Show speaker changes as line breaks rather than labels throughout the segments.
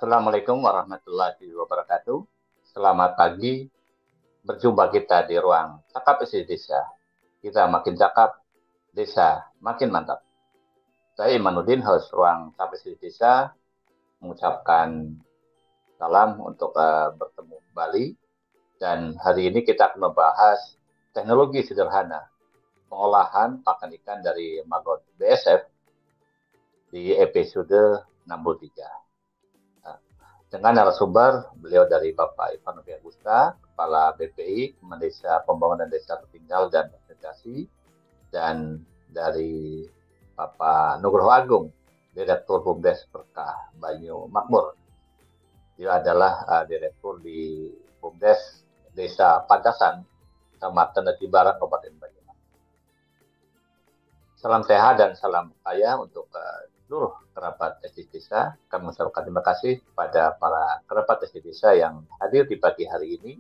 Assalamualaikum warahmatullahi wabarakatuh. Selamat pagi. Berjumpa kita di ruang Cakap Isi Desa. Kita makin cakap, desa makin mantap. Saya Imanuddin, host ruang Cakap Isi Desa, mengucapkan salam untuk bertemu kembali. Dan hari ini kita akan membahas teknologi sederhana pengolahan pakan ikan dari maggot BSF di episode 63. Dengan narasumber beliau dari Bapak Ivan Agusta, Kepala BPI, Desa Pembangunan Desa Tertinggal dan Integrasi, dan dari Bapak Nugroho Agung, Direktur BUMDes Berkah Banyu Makmur. Dia adalah Direktur di BUMDes Desa Pantasan, Kecamatan Nadi Barang, Kabupaten Banyumas. Salam sehat dan salam kaya untuk seluruh kerabat SD Desa. Kami mengucapkan terima kasih kepada para kerabat SD Desa yang hadir di pagi hari ini,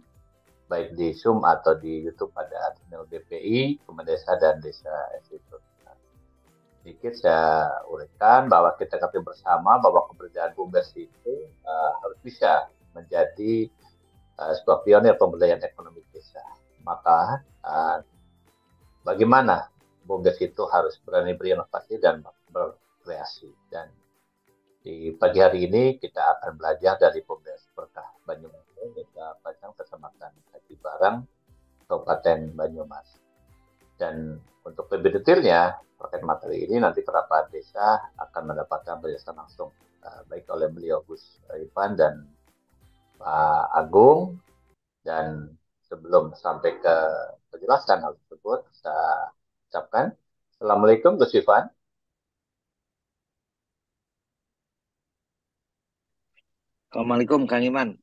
baik di Zoom atau di YouTube pada channel BPI, Desa dan Desa SD. Sedikit saya uraikan bahwa kita ketahui bersama bahwa keberadaan BUMDes itu harus bisa menjadi sebuah pionir pemberdayaan ekonomi desa. Maka bagaimana BUMDes itu harus berani berinovasi dan berkreasi. Dan di pagi hari ini kita akan belajar dari BUMDes Berkah Banyumas, Desa Pajang, Kecamatan Nadi Barang, Kabupaten Banyumas. Dan untuk lebih detailnya terkait materi ini, nanti kerabat desa akan mendapatkan penjelasan langsung baik oleh beliau Gus Ivan dan Pak Agung. Dan sebelum sampai ke penjelasan hal tersebut, saya ucapkan Assalamualaikum Gus Ivan.
Assalamualaikum Kang Iman.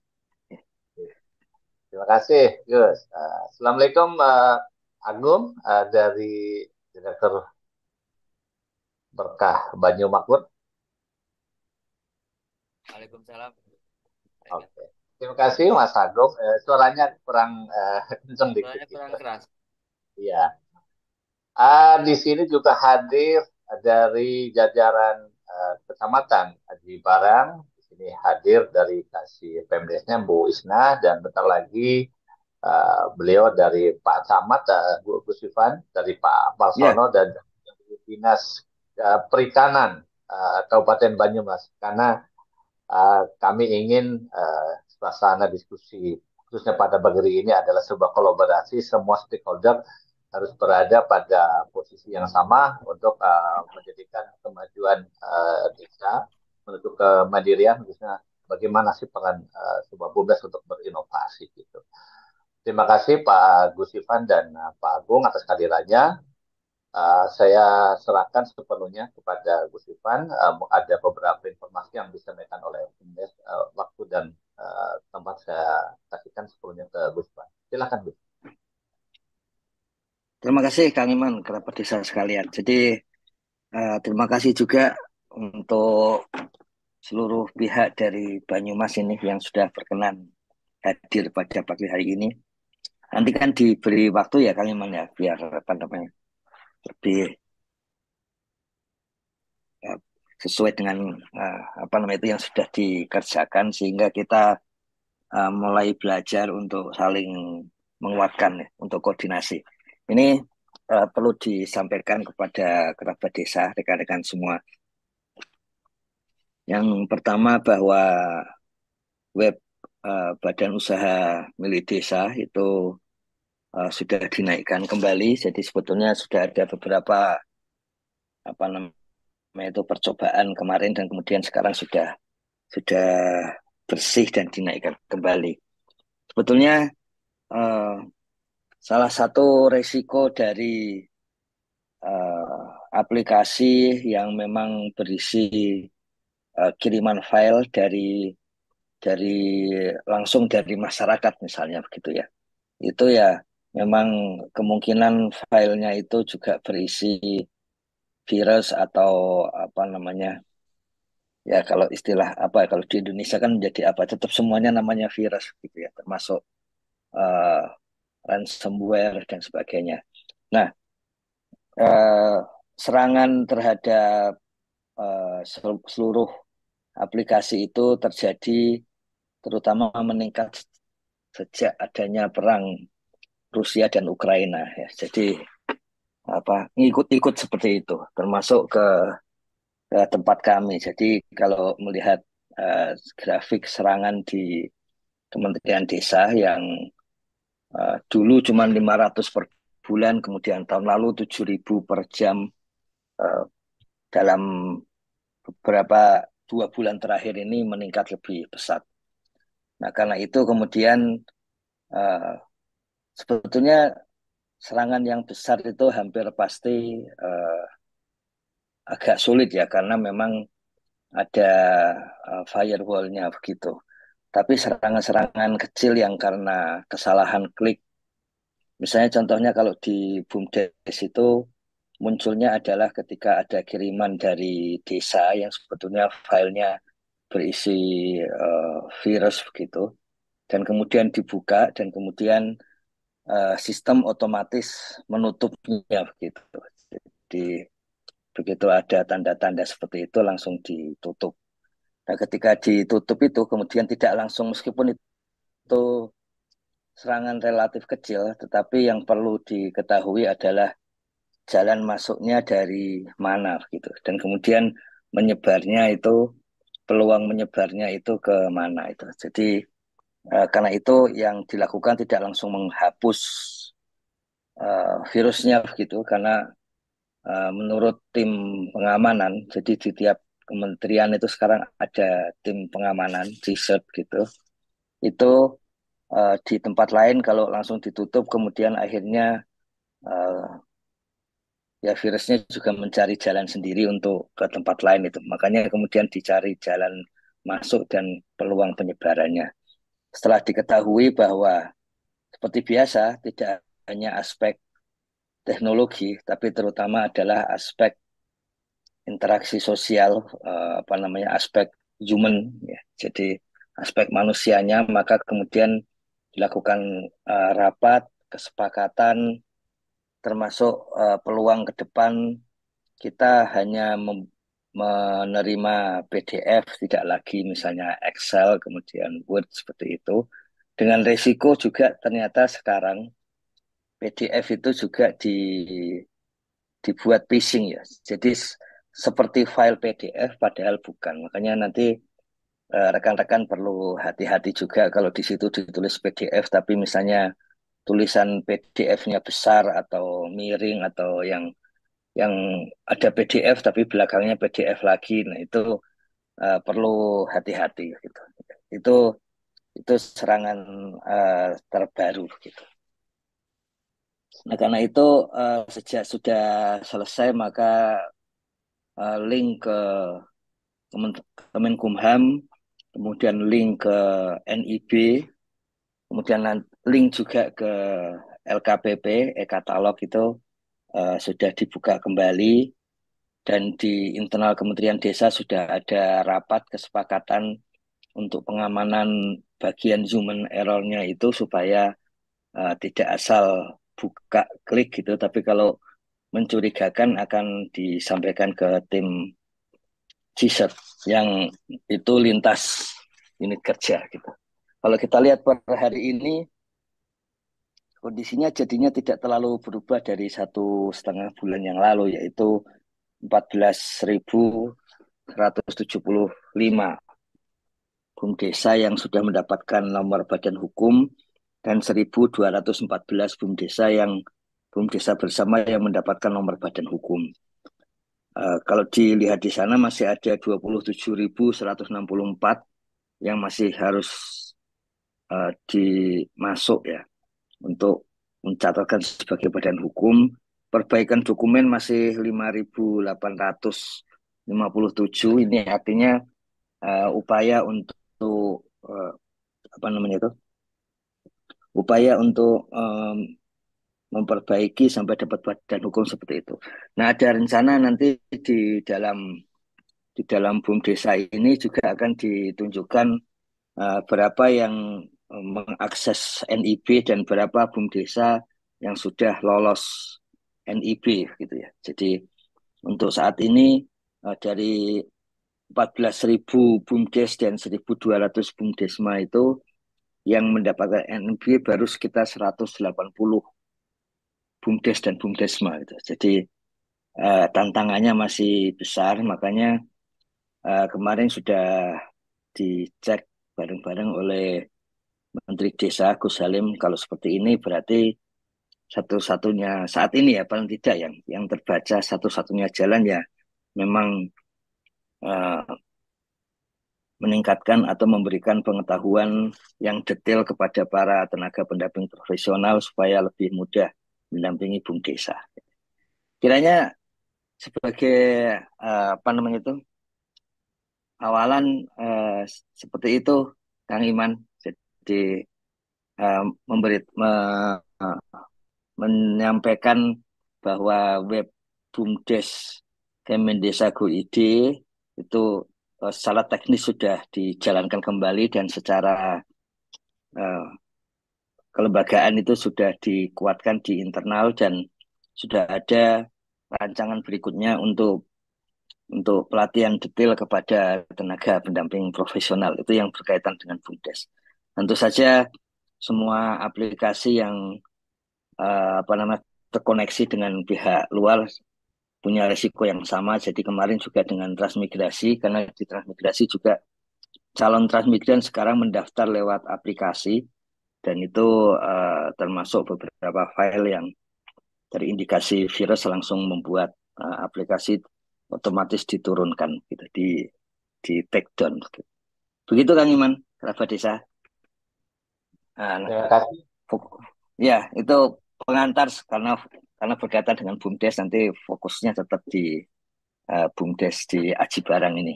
Terima kasih Gus. Assalamualaikum Agung dari Direktur Berkah Banyu Makmur.
Waalaikumsalam.
Oke. Terima kasih Mas Agung. Suaranya kurang kenceng dikit.
Suaranya kurang keras.
Iya. Di sini juga hadir dari jajaran kecamatan Nadi Barang. Di sini hadir dari Kasih Pemdesnya Bu Isna, dan bentar lagi beliau dari Pak Camat, Gus Ivan, dari Pak Marsono, dan dari Dinas Perikanan Kabupaten Banyumas. Karena kami ingin suasana diskusi khususnya pada pagi ini adalah sebuah kolaborasi, semua stakeholder harus berada pada posisi yang sama untuk menjadikan kemajuan desa menuju kemandirian, khususnya bagaimana sih peran sebuah BUMDes untuk berinovasi gitu. Terima kasih Pak Gus Ivan dan Pak Agung atas kehadirannya. Saya serahkan sepenuhnya kepada Gus Ivan. Ada beberapa informasi yang disampaikan oleh BUMDes, waktu dan tempat saya kasihkan sepenuhnya ke Gus Ivan. Silakan Gus.
Terima kasih Kang Iman, kerabat desa sekalian. Jadi terima kasih juga untuk seluruh pihak dari Banyumas ini yang sudah berkenan hadir pada pagi hari ini. Nanti kan diberi waktu ya Kang Iman ya, biar lebih sesuai dengan itu yang sudah dikerjakan, sehingga kita mulai belajar untuk saling menguatkan ya, untuk koordinasi. Ini perlu disampaikan kepada kerabat desa, rekan-rekan semua. Yang pertama bahwa web Badan Usaha Milik Desa itu sudah dinaikkan kembali. Jadi sebetulnya sudah ada beberapa apa namanya itu percobaan kemarin dan kemudian sekarang sudah bersih dan dinaikkan kembali. Sebetulnya eh, salah satu resiko dari aplikasi yang memang berisi kiriman file dari langsung dari masyarakat misalnya begitu ya. Itu ya memang kemungkinan filenya itu juga berisi virus atau apa namanya ya kalau istilah apa kalau di Indonesia kan menjadi apa tetap semuanya namanya virus gitu ya termasuk eh, ransomware dan sebagainya. Nah, eh, serangan terhadap seluruh aplikasi itu terjadi terutama meningkat sejak adanya perang Rusia dan Ukraina ya. Jadi apa ngikut-ikut seperti itu termasuk ke tempat kami. Jadi kalau melihat grafik serangan di Kementerian Desa yang dulu cuma 500 per bulan, kemudian tahun lalu 7.000 per jam eh, dalam beberapa 2 bulan terakhir ini meningkat lebih pesat. Nah, karena itu kemudian eh, sebetulnya serangan yang besar itu hampir pasti eh, agak sulit ya, karena memang ada firewall-nya begitu. Tapi serangan-serangan kecil yang karena kesalahan klik, misalnya contohnya kalau di BUMDes itu munculnya adalah ketika ada kiriman dari desa yang sebetulnya filenya berisi virus begitu, dan kemudian dibuka dan kemudian sistem otomatis menutupnya begitu. Jadi begitu ada tanda-tanda seperti itu langsung ditutup. Nah, ketika ditutup itu kemudian tidak langsung meskipun itu serangan relatif kecil, tetapi yang perlu diketahui adalah jalan masuknya dari mana gitu. Dan kemudian menyebarnya itu peluang menyebarnya itu ke mana itu. Jadi karena itu yang dilakukan tidak langsung menghapus virusnya begitu karena menurut tim pengamanan, jadi di tiap kementerian itu sekarang ada tim pengamanan, research gitu. Itu di tempat lain kalau langsung ditutup, kemudian akhirnya eh, ya virusnya juga mencari jalan sendiri untuk ke tempat lain itu. Makanya kemudian dicari jalan masuk dan peluang penyebarannya. Setelah diketahui bahwa seperti biasa tidak hanya aspek teknologi, tapi terutama adalah aspek interaksi sosial, apa namanya aspek human, ya. Jadi aspek manusianya, maka kemudian dilakukan rapat kesepakatan, termasuk peluang ke depan kita hanya menerima PDF, tidak lagi misalnya Excel, kemudian Word seperti itu. Dengan resiko juga ternyata sekarang PDF itu juga dibuat phishing ya. Jadi seperti file PDF padahal bukan. Makanya nanti rekan-rekan perlu hati-hati juga kalau di situ ditulis PDF tapi misalnya tulisan PDF-nya besar atau miring atau yang ada PDF tapi belakangnya PDF lagi. Nah, itu perlu hati-hati gitu. Itu itu serangan terbaru gitu. Nah, karena itu sejak sudah selesai maka link ke Kemenkumham, kemudian link ke NIB, kemudian link juga ke LKPP, e-katalog itu sudah dibuka kembali dan di internal Kementerian Desa sudah ada rapat kesepakatan untuk pengamanan bagian human error-nya itu supaya tidak asal buka klik gitu, tapi kalau mencurigakan akan disampaikan ke tim CISET yang itu lintas unit kerja gitu. Kalau kita lihat per hari ini kondisinya jadinya tidak terlalu berubah dari 1,5 bulan yang lalu, yaitu 14.175 BUMDesa yang sudah mendapatkan nomor badan hukum dan 1.214 BUMDesa bersama yang mendapatkan nomor badan hukum. Kalau dilihat di sana masih ada 27.164 yang masih harus dimasuk ya untuk mencatatkan sebagai badan hukum. Perbaikan dokumen masih 5.857. Ini artinya upaya untuk apa namanya itu? Upaya untuk memperbaiki sampai dapat badan hukum seperti itu. Nah, ada rencana nanti di dalam BUMDesa ini juga akan ditunjukkan berapa yang mengakses NIB dan berapa BUMDesa yang sudah lolos NIB gitu ya. Jadi untuk saat ini dari 14.000 BUMDes dan 1.200 BUMDesma itu yang mendapatkan NIB baru sekitar 180 BUMDes dan BUMDesma gitu. Jadi tantangannya masih besar, makanya kemarin sudah dicek bareng-bareng oleh Menteri Desa Gus Halim. Kalau seperti ini berarti satu-satunya saat ini ya paling tidak yang terbaca satu-satunya jalan ya memang uh, meningkatkan atau memberikan pengetahuan yang detail kepada para tenaga pendamping profesional supaya lebih mudah mendampingi BUMDesa. Kiranya sebagai apa namanya itu awalan seperti itu, Kang Iman. Jadi memberi menyampaikan bahwa web BUMDes Kemendesa.go.id itu secara teknis sudah dijalankan kembali dan secara uh, kelembagaan itu sudah dikuatkan di internal dan sudah ada rancangan berikutnya untuk pelatihan detail kepada tenaga pendamping profesional itu yang berkaitan dengan BUMDes. Tentu saja semua aplikasi yang apa namanya terkoneksi dengan pihak luar punya risiko yang sama. Jadi kemarin juga dengan transmigrasi, karena di transmigrasi juga calon transmigran sekarang mendaftar lewat aplikasi dan itu termasuk beberapa file yang terindikasi virus langsung membuat aplikasi otomatis diturunkan gitu di take down gitu. Begitu Kang Iman, kerabat desa.
Terima kasih.
Ya, itu pengantar karena berkaitan dengan BUMDes nanti fokusnya tetap di BUMDes di Aji Barang ini.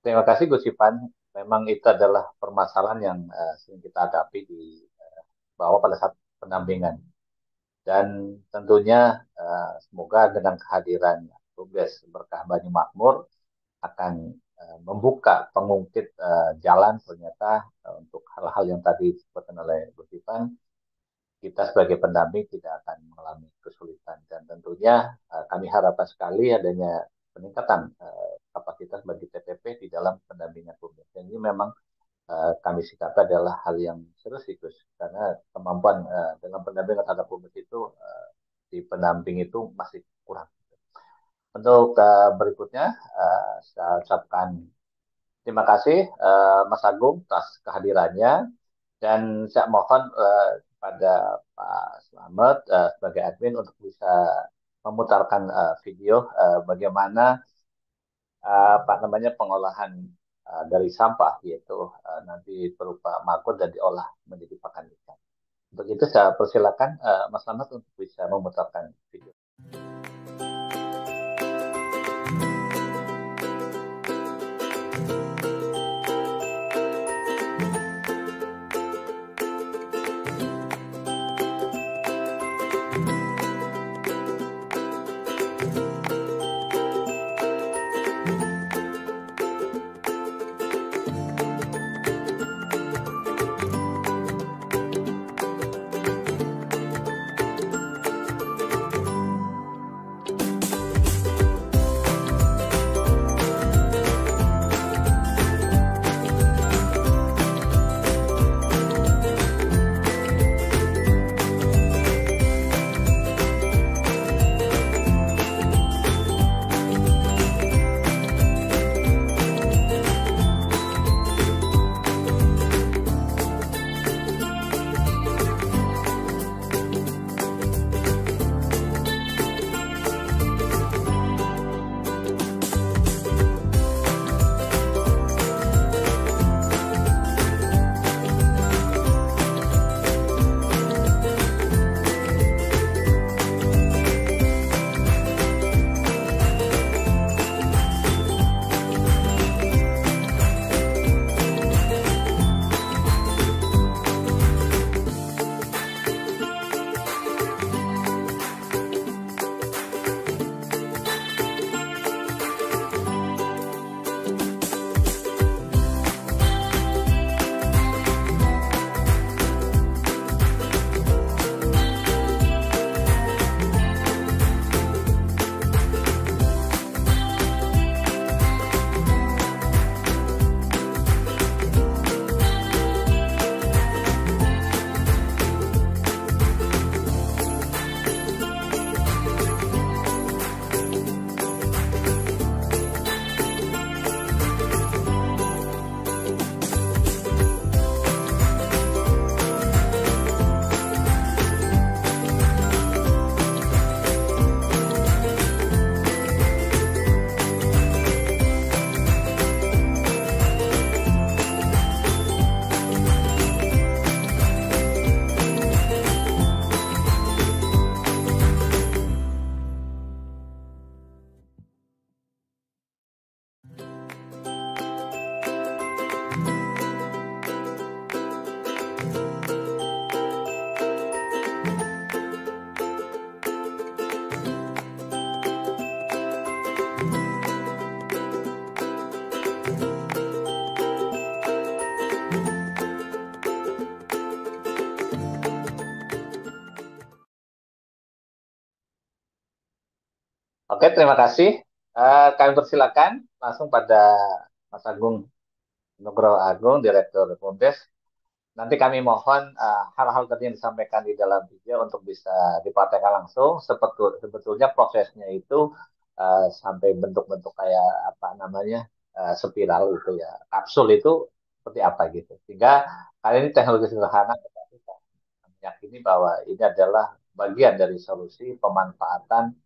Terima kasih Gus Ipan. Memang itu adalah permasalahan yang sering kita hadapi di bawah pada saat pendampingan. Dan tentunya semoga dengan kehadiran BUMDes Berkah Banyu Makmur akan membuka pengungkit jalan ternyata untuk hal-hal yang tadi disebutkan oleh Gus Ipan, kita sebagai pendamping tidak akan mengalami kesulitan dan tentunya kami harapkan sekali adanya peningkatan kapasitas bagi TPP di dalam pendampingan publik. Dan ini memang kami sikapi adalah hal yang serius karena kemampuan dalam pendampingan terhadap publik itu di pendamping itu masih kurang. Untuk berikutnya saya ucapkan terima kasih Mas Agung atas kehadirannya dan saya mohon kepada Pak Slamet sebagai admin untuk bisa memutarkan video bagaimana apa namanya pengolahan dari sampah yaitu nanti berupa maggot dan diolah menjadi pakan ikan. Untuk itu saya persilakan Mas Slamet untuk bisa memutarkan video. Oke, terima kasih. Kami persilakan langsung pada Mas Agung Nugroho Agung, Direktur BUMDes. Nanti kami mohon hal-hal tadi yang disampaikan di dalam video untuk bisa dipraktekkan langsung. Sebetulnya prosesnya itu sampai bentuk-bentuk kayak apa namanya spiral itu ya, kapsul itu seperti apa gitu. Sehingga kali ini teknologi sederhana, tetapi saya meyakini bahwa ini adalah bagian dari solusi pemanfaatan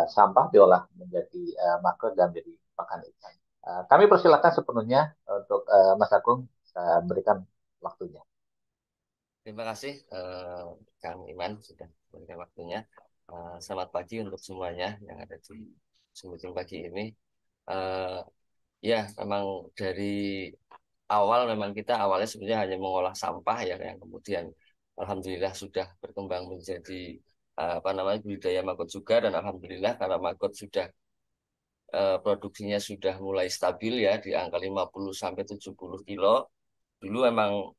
sampah diolah menjadi makro dan menjadi pakan ikan. Kami persilakan sepenuhnya untuk Mas Agung, saya berikan waktunya.
Terima kasih Kang Iman sudah memberikan waktunya. Selamat pagi untuk semuanya yang ada di Sumber pagi ini. Eh, ya, memang dari awal memang kita awalnya sebenarnya hanya mengolah sampah ya, yang kemudian alhamdulillah sudah berkembang menjadi apa namanya budidaya maggot juga, dan alhamdulillah karena maggot sudah produksinya sudah mulai stabil ya di angka 50 sampai 70 kilo. Dulu memang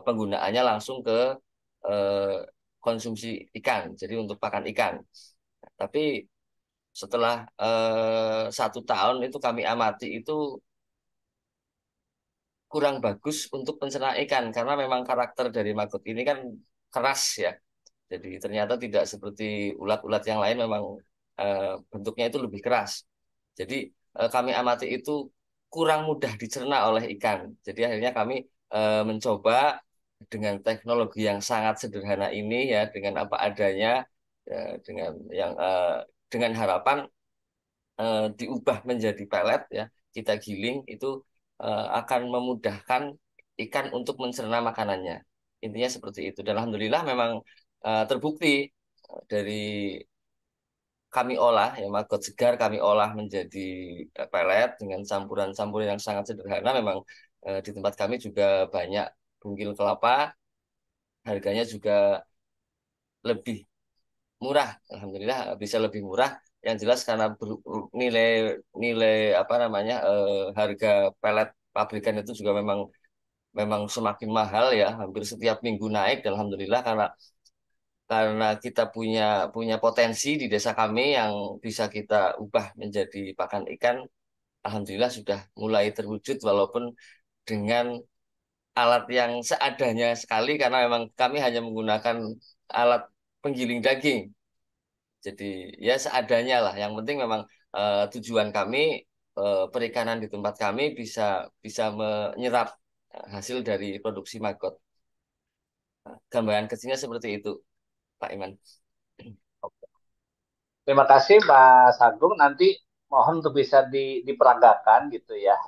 penggunaannya langsung ke eh, konsumsi ikan, jadi untuk pakan ikan. Tapi setelah 1 tahun itu kami amati itu kurang bagus untuk pencernaan ikan, karena memang karakter dari maggot ini kan keras ya. Jadi ternyata tidak seperti ulat-ulat yang lain, memang bentuknya itu lebih keras. Jadi kami amati itu kurang mudah dicerna oleh ikan. Jadi akhirnya kami mencoba dengan teknologi yang sangat sederhana ini ya, dengan apa adanya, ya, dengan harapan diubah menjadi pelet ya, kita giling itu akan memudahkan ikan untuk mencerna makanannya. Intinya seperti itu. Dan alhamdulillah memang terbukti dari kami olah ya, maggot segar kami olah menjadi pelet dengan campuran-campuran yang sangat sederhana. Memang di tempat kami juga banyak bungkil kelapa, harganya juga lebih murah. Alhamdulillah bisa lebih murah. Yang jelas karena nilai nilai apa namanya harga pelet pabrikan itu juga memang memang semakin mahal ya, hampir setiap minggu naik. Dan alhamdulillah karena kita punya punya potensi di desa kami yang bisa kita ubah menjadi pakan ikan. Alhamdulillah sudah mulai terwujud, walaupun dengan alat yang seadanya sekali, karena memang kami hanya menggunakan alat penggiling daging. Jadi ya seadanya lah. Yang penting memang tujuan kami perikanan di tempat kami bisa bisa menyerap hasil dari produksi maggot. Gambaran kecilnya seperti itu, Pak Iman.
Terima kasih Mas Agung. Nanti mohon untuk bisa diperagakan gitu ya.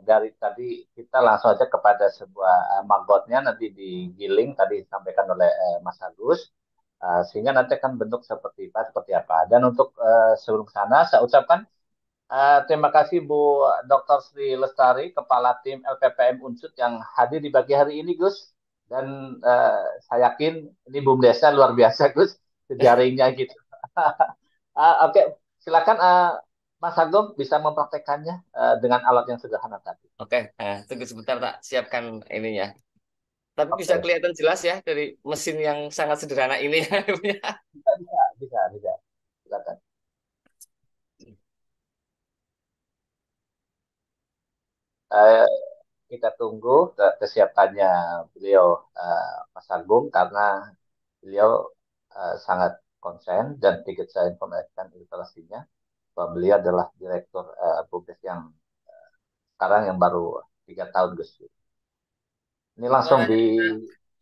Dari tadi kita langsung aja kepada sebuah maggotnya nanti digiling tadi disampaikan oleh Mas Agus. Sehingga nanti akan bentuk seperti apa. Dan untuk sebelum ke sana saya ucapkan terima kasih Bu Dr. Sri Lestari, Kepala Tim LPPM Unsut yang hadir di pagi hari ini, Gus. Dan saya yakin ini BUMDesnya luar biasa, Gus. Jejaringnya gitu. Oke, silakan Mas Agung bisa mempraktekannya dengan alat yang sederhana tadi.
Oke, tunggu sebentar tak siapkan ininya. Tapi bisa
Oke,
kelihatan jelas ya dari mesin yang sangat sederhana ini.
bisa, bisa, bisa, bisa. Silakan. Eh, kita tunggu kesiapannya beliau Mas Agung karena beliau sangat konsen dan sedikit saya informasikan ilustrasinya bahwa beliau adalah direktur BUMDes yang sekarang yang baru 3 tahun Gus. Ini langsung
Suaranya
di
bisa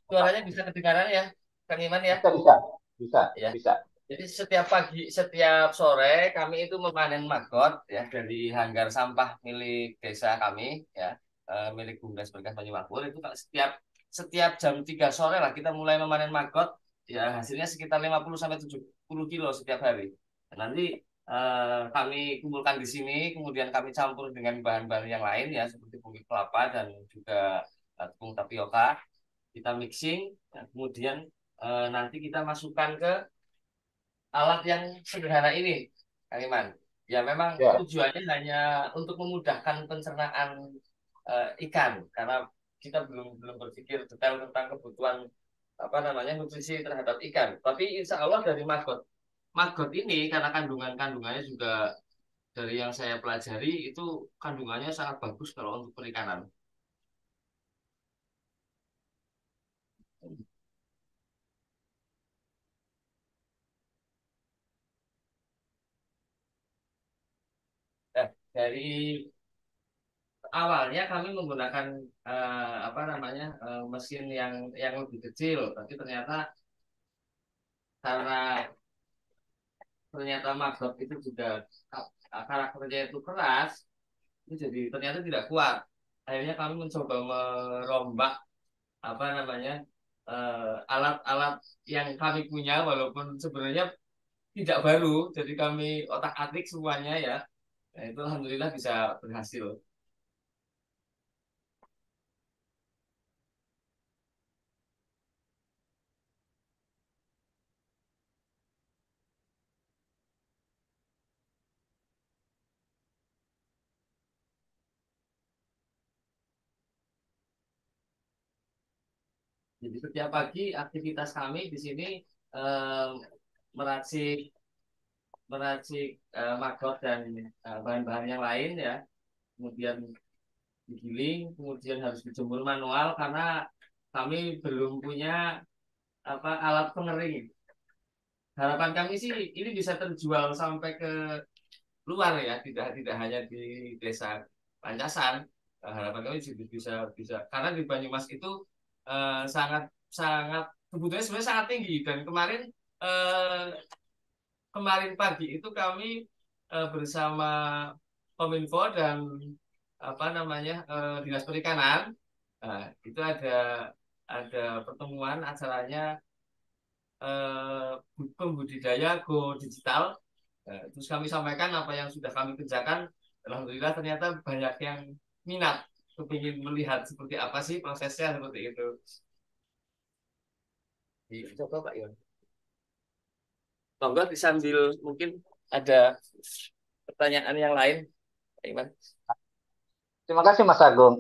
suaranya bisa kedengaran ya, Kang Iman ya.
bisa bisa bisa
Ya.
bisa.
Jadi setiap pagi, setiap sore kami itu memanen maggot ya dari hanggar sampah milik desa kami ya, milik Bumdes Berkas Banyumakmur itu Kak, setiap setiap jam 3 sore lah kita mulai memanen maggot ya, hasilnya sekitar 50 sampai 70 kilo setiap hari. Dan nanti kami kumpulkan di sini, kemudian kami campur dengan bahan-bahan yang lain ya, seperti bubuk kelapa dan juga tepung tapioka. Kita mixing, ya, kemudian nanti kita masukkan ke alat yang sederhana ini, Kang Iman. Ya memang
Ya.
tujuannya hanya untuk memudahkan pencernaan ikan, karena kita belum belum berpikir detail tentang kebutuhan apa namanya nutrisi terhadap ikan. Tapi insya Allah dari maggot maggot ini karena kandungannya juga dari yang saya pelajari itu kandungannya sangat bagus kalau untuk perikanan. Dari awalnya kami menggunakan apa namanya mesin yang lebih kecil, tapi karena ternyata maggot itu juga karakternya itu keras, itu jadi ternyata tidak kuat. Akhirnya kami mencoba merombak apa namanya alat-alat yang kami punya, walaupun sebenarnya tidak baru, jadi kami otak-atik semuanya ya. Nah, itu alhamdulillah bisa berhasil. Jadi setiap pagi aktivitas kami di sini eh, meracik meracik maggot dan bahan-bahan yang lain ya. Kemudian digiling, kemudian harus dijemur manual karena kami belum punya apa alat pengering. Harapan kami sih ini bisa terjual sampai ke luar ya, tidak tidak hanya di desa Pancasan. Harapan kami juga bisa bisa karena di Banyumas itu sangat sangat kebutuhannya sebenarnya sangat tinggi dan eh, kemarin pagi itu kami bersama Kominfo dan apa namanya Dinas Perikanan. Itu ada pertemuan acaranya pembudidaya Go Digital. Terus kami sampaikan apa yang sudah kami kerjakan. Alhamdulillah ternyata banyak yang minat, kepingin melihat seperti apa sih prosesnya seperti itu. Coba Pak Iwan. Monggo disambil mungkin ada pertanyaan yang lain, Pak Iwan.
Terima kasih Mas Agung.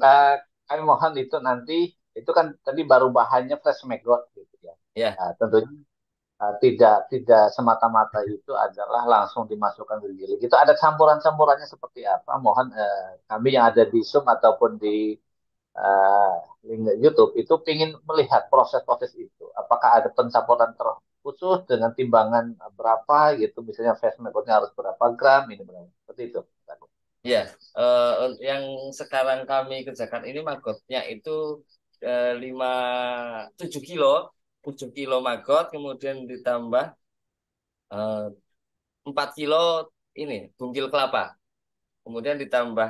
Kami mohon itu nanti itu kan tadi baru bahannya fresh maggot gitu ya.
Ya,
Tentunya tidak tidak semata-mata itu adalah langsung dimasukkan ke giling. Itu ada campuran-campurannya seperti apa? Mohon kami yang ada di Zoom ataupun di eh, link YouTube itu ingin melihat proses-proses itu. Apakah ada pencampuran terkhusus dengan timbangan berapa gitu? Misalnya fresh maggotnya harus berapa gram ini berapa? Seperti itu.
ya. Yang sekarang kami kerjakan ini magotnya itu 7 kilo, 7 kilo maggot, kemudian ditambah eh, 4 kilo ini bungkil kelapa. Kemudian ditambah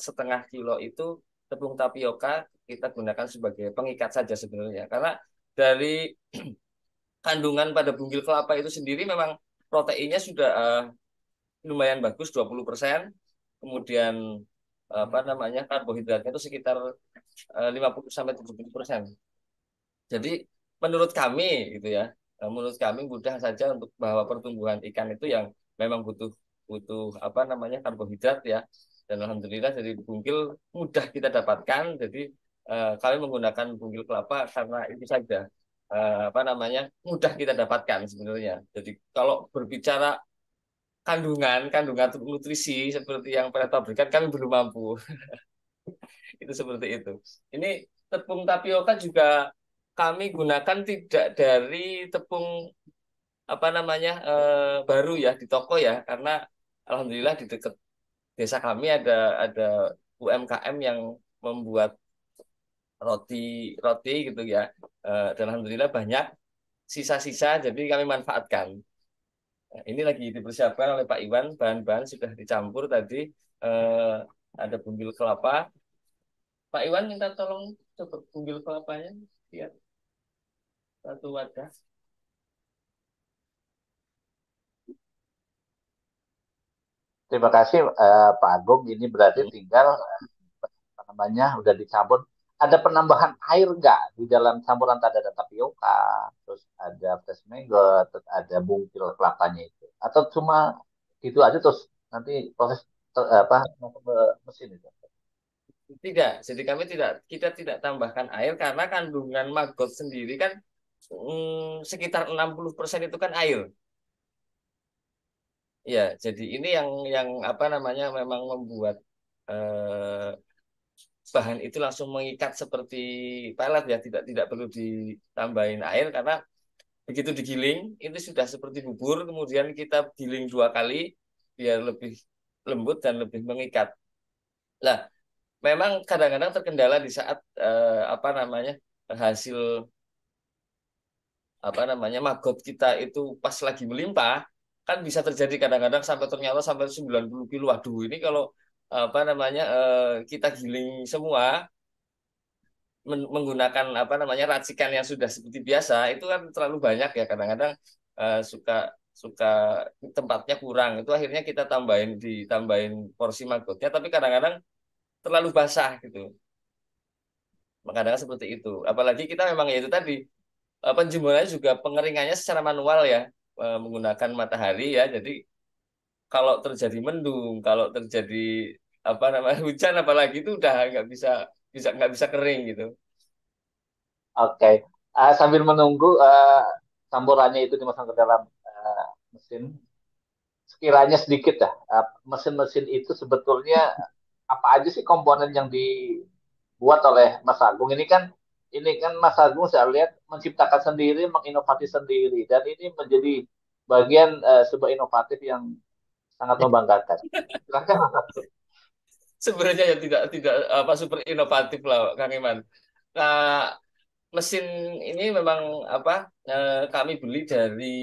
setengah kilo itu tepung tapioka kita gunakan sebagai pengikat saja sebenarnya. Karena dari kandungan pada bungkil kelapa itu sendiri memang proteinnya sudah lumayan bagus 20%. Kemudian apa namanya karbohidratnya itu sekitar 50 sampai 70%. Jadi menurut kami gitu ya, menurut kami mudah saja untuk bahwa pertumbuhan ikan itu yang memang butuh butuh apa namanya karbohidrat ya. Dan alhamdulillah dari bungkil mudah kita dapatkan. Jadi kami menggunakan bungkil kelapa karena itu saja apa namanya mudah kita dapatkan sebenarnya. Jadi kalau berbicara kandungan nutrisi seperti yang Presto berikan kami belum mampu. Itu seperti itu. Ini tepung tapioka juga kami gunakan tidak dari tepung apa namanya baru ya di toko ya, karena alhamdulillah di dekat desa kami ada UMKM yang membuat roti roti gitu ya. Dan alhamdulillah banyak sisa-sisa jadi kami manfaatkan. Nah, ini lagi dipersiapkan oleh Pak Iwan, bahan-bahan sudah dicampur tadi, eh, ada bumbu kelapa. Pak Iwan minta tolong coba bumbu kelapanya, lihat satu wadah.
Terima kasih Pak Agung. Ini berarti
Hmm.
tinggal apa namanya udah dicampur. Ada penambahan air nggak di dalam campuran tadi ada tapioka, terus ada fresh mango, terus ada bungkil kelapanya itu. Atau cuma gitu aja terus nanti proses apa masuk ke mesin itu.
Tidak, jadi kami kita tidak tambahkan air karena kandungan maggot sendiri kan sekitar 60% itu kan air. ya, jadi ini yang apa namanya memang membuat eh, bahan itu langsung mengikat seperti pelet ya, tidak perlu ditambahin air karena begitu digiling itu sudah seperti bubur, kemudian kita giling 2 kali biar lebih lembut dan lebih mengikat. Lah, memang kadang-kadang terkendala di saat apa namanya hasil apa namanya maggot kita itu pas lagi melimpah, kan bisa terjadi kadang-kadang sampai ternyata sampai 90 kilo. Waduh, ini kalau apa namanya kita giling semua menggunakan apa namanya racikan yang sudah seperti biasa itu kan terlalu banyak ya, kadang-kadang suka suka tempatnya kurang, itu akhirnya kita ditambahin porsi maggotnya tapi kadang-kadang terlalu basah gitu, kadang-kadang seperti itu. Apalagi kita memang ya itu tadi penjemurannya juga pengeringannya secara manual ya, menggunakan matahari ya, jadi kalau terjadi mendung, kalau terjadi apa namanya hujan apalagi itu udah nggak bisa kering gitu.
Oke. Sambil menunggu campurannya itu dimasukkan ke dalam mesin, sekiranya sedikit dah. Mesin-mesin itu sebetulnya apa aja sih komponen yang dibuat oleh Mas Agung ini kan Mas Agung saya lihat menciptakan sendiri, menginovasi sendiri, dan ini menjadi bagian sebuah inovatif yang sangat membanggakan. Silakan Mas Agung.
Sebenarnya ya tidak apa super inovatif lah Kang Iman. Nah, mesin ini memang apa kami beli dari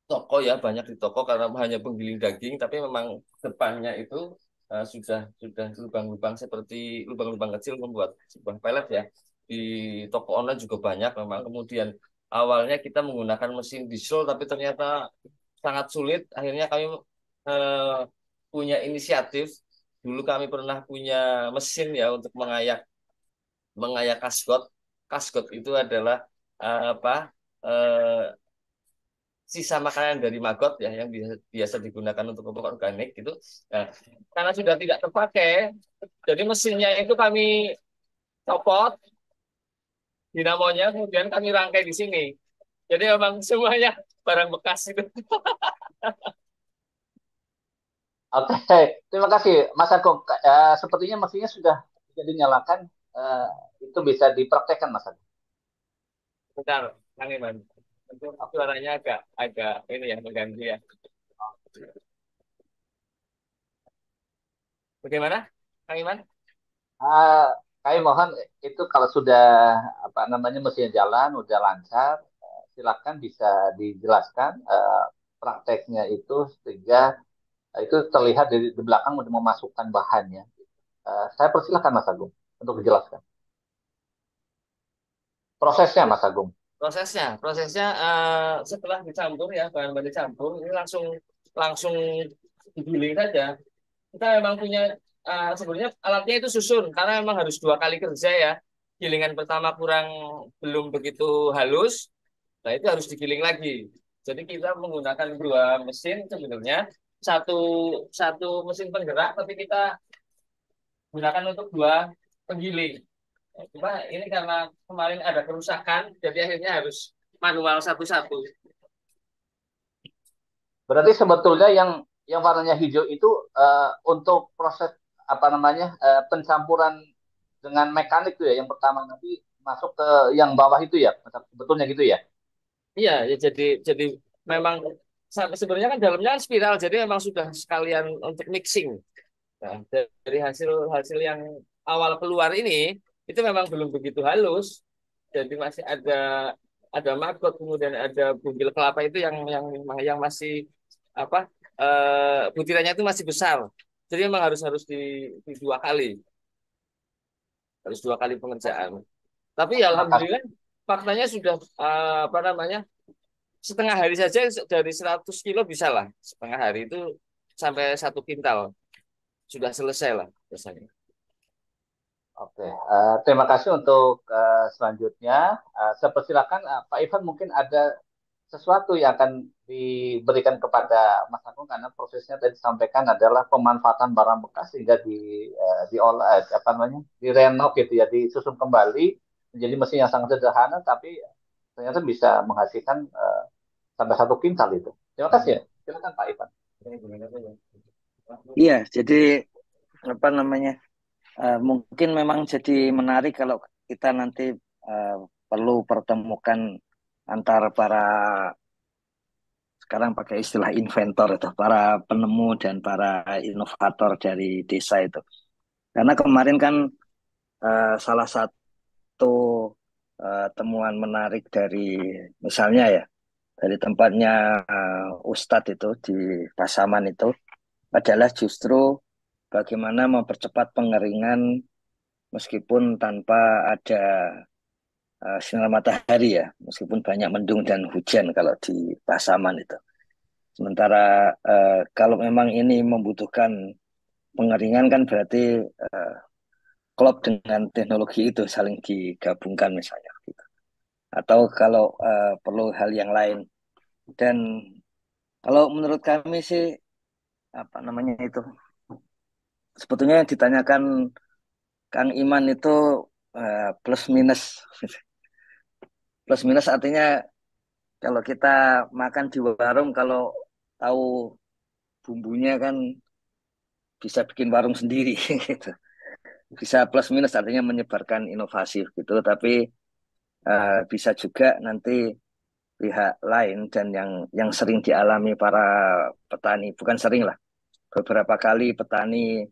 toko ya, banyak di toko karena hanya penggiling daging, tapi memang depannya itu sudah lubang-lubang seperti lubang-lubang kecil membuat sebuah pelet ya. Di toko online juga banyak memang. Kemudian awalnya kita menggunakan mesin diesel tapi ternyata sangat sulit. Akhirnya kami eh, punya inisiatif. Dulu kami pernah punya mesin ya untuk mengayak kasgot. Kasgot itu adalah apa? eh, Sisa makanan dari maggot ya yang biasa digunakan untuk pupuk organik gitu. Nah, karena sudah tidak terpakai, jadi mesinnya itu kami copot dinamonya, kemudian kami rangkai di sini. Jadi memang semuanya barang bekas itu.
Oke, terima kasih Mas Agung. Sepertinya mesinnya sudah bisa dinyalakan. Eh, itu bisa dipraktekkan Mas Agung.
Bentar, Kang Iman. Untuk
Oke.
suaranya agak agak ini ya mengganggu ya. Bagaimana, Kang Iman?
Ah, kami mohon itu kalau sudah apa namanya mesinnya jalan, udah lancar, silakan bisa dijelaskan prakteknya itu sehingga itu terlihat di belakang udah memasukkan bahannya. Saya persilahkan Mas Agung untuk dijelaskan prosesnya Mas Agung.
Prosesnya setelah dicampur ya, bahan-bahan dicampur, ini langsung langsung digiling saja. Kita memang punya sebenarnya alatnya itu susun karena memang harus 2 kali kerja ya. Gilingan pertama belum begitu halus, nah itu harus digiling lagi. Jadi kita menggunakan 2 mesin sebenarnya, satu satu mesin penggerak, tapi kita gunakan untuk 2 penggiling. Nah, cuma ini karena kemarin ada kerusakan, jadi akhirnya harus manual satu-satu.
Berarti sebetulnya yang warnanya hijau itu untuk proses apa namanya pencampuran dengan mekanik tuh ya. Yang pertama nanti masuk ke yang bawah itu ya. Sebetulnya gitu ya.
Iya, ya jadi memang sebenarnya kan dalamnya kan spiral, jadi memang sudah sekalian untuk mixing. Nah, dari hasil hasil yang awal keluar ini itu memang belum begitu halus, jadi masih ada maggot, kemudian ada bugil kelapa itu yang masih apa butirannya itu masih besar. Jadi memang harus harus di 2 kali, harus 2 kali pengerjaan. Tapi ya
Terima kasih.
alhamdulillah faktanya sudah apa namanya setengah hari saja dari 100 kilo bisa lah, setengah hari itu sampai 1 kintal sudah selesai lah biasanya.
Oke, terima kasih untuk selanjutnya. Saya persilakan Pak Ivan mungkin ada sesuatu yang akan diberikan kepada Mas Agung karena prosesnya tadi disampaikan adalah pemanfaatan barang bekas sehingga diolah apa namanya direnov gitu ya, disusun kembali menjadi mesin yang sangat sederhana tapi ternyata bisa menghasilkan sampai 1 kintal itu. Terima kasih ya. Silakan Pak Ivan.
Iya, jadi apa namanya? Mungkin memang jadi menarik kalau kita nanti eh, perlu pertemukan antara para sekarang pakai istilah inventor itu, para penemu dan para inovator dari desa itu. Karena kemarin kan salah satu temuan menarik dari misalnya ya dari tempatnya Ustadz itu di Pasaman itu adalah justru bagaimana mempercepat pengeringan meskipun tanpa ada sinar matahari ya, meskipun banyak mendung dan hujan kalau di Pasaman itu. Sementara kalau memang ini membutuhkan pengeringan kan berarti eh, klop dengan teknologi itu saling digabungkan misalnya gitu. Atau kalau perlu hal yang lain. Dan kalau menurut kami sih apa namanya itu sebetulnya yang ditanyakan Kang Iman itu plus minus. Plus minus artinya kalau kita makan di warung kalau tahu bumbunya kan bisa bikin warung sendiri gitu. Bisa plus minus artinya menyebarkan inovasi gitu, tapi bisa juga nanti pihak lain dan yang sering dialami para petani, bukan sering lah, beberapa kali petani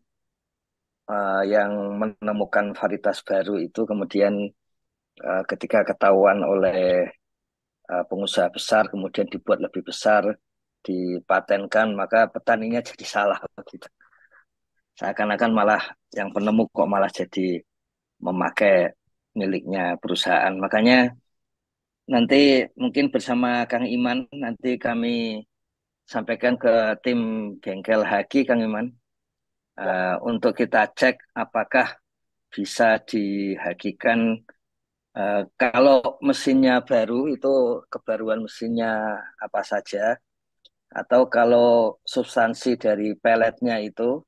yang menemukan varietas baru itu kemudian ketika ketahuan oleh pengusaha besar kemudian dibuat lebih besar, dipatenkan, maka petaninya jadi salah gitu. Seakan-akan malah yang penemu kok malah jadi memakai miliknya perusahaan. Makanya nanti mungkin bersama Kang Iman nanti kami sampaikan ke tim bengkel Haki Kang Iman
Ya,
untuk kita cek apakah bisa dihakikan kalau mesinnya baru itu kebaruan mesinnya apa saja atau kalau substansi dari peletnya itu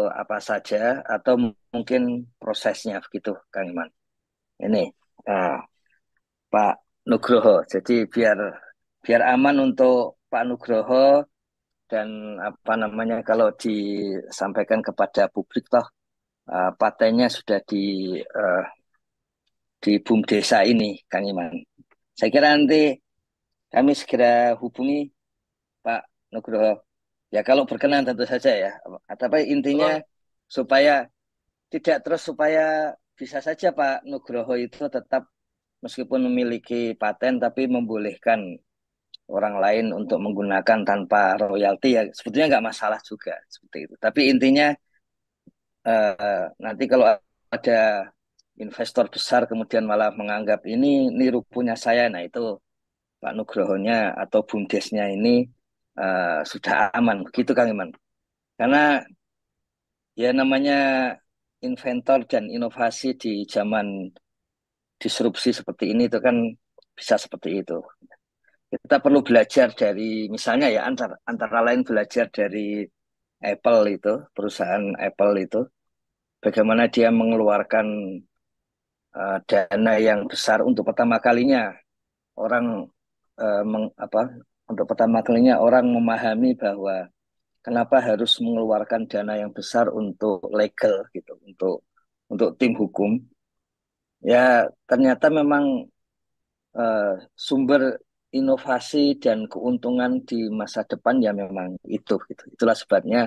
apa saja atau mungkin prosesnya begitu Kang Iman. Ini uh, Pak Nugroho. Jadi biar biar aman untuk Pak Nugroho dan apa namanya kalau disampaikan kepada publik toh patennya sudah uh, di BUM desa ini Kang Iman. Saya kira nanti kami segera hubungi Pak Nugroho. Ya kalau berkenan tentu saja ya. Tapi intinya
Oh,
supaya tidak terus supaya bisa saja Pak Nugroho itu tetap meskipun memiliki paten tapi membolehkan orang lain untuk menggunakan tanpa royalti ya sebetulnya nggak masalah juga seperti itu. Tapi intinya nanti kalau ada investor besar kemudian malah menganggap ini niru punya saya, nah itu Pak Nugrohonya atau BUMDesnya ini sudah aman, begitu Kang Iman. Karena ya namanya inventor dan inovasi di zaman disrupsi seperti ini itu kan bisa seperti itu. Kita perlu belajar dari misalnya ya antara lain belajar dari Apple itu, perusahaan Apple itu, bagaimana dia mengeluarkan dana yang besar untuk pertama kalinya orang apa untuk pertama kalinya orang memahami bahwa kenapa harus mengeluarkan dana yang besar untuk legal gitu, untuk tim hukum. Ya ternyata memang eh, sumber inovasi dan keuntungan di masa depan ya memang itu gitu. Itulah sebabnya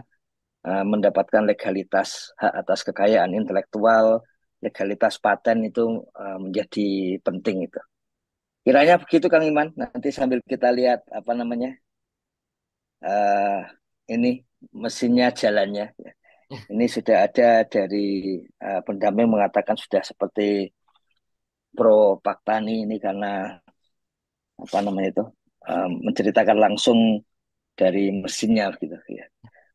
mendapatkan legalitas hak atas kekayaan intelektual, legalitas paten itu menjadi penting itu. Kiranya begitu Kang Iman. Nanti sambil kita lihat apa namanya eh ini mesinnya jalannya. Ya. Ini sudah ada dari pendamping mengatakan sudah seperti pro Paktani ini karena apa namanya itu menceritakan langsung dari mesinnya gitu ya.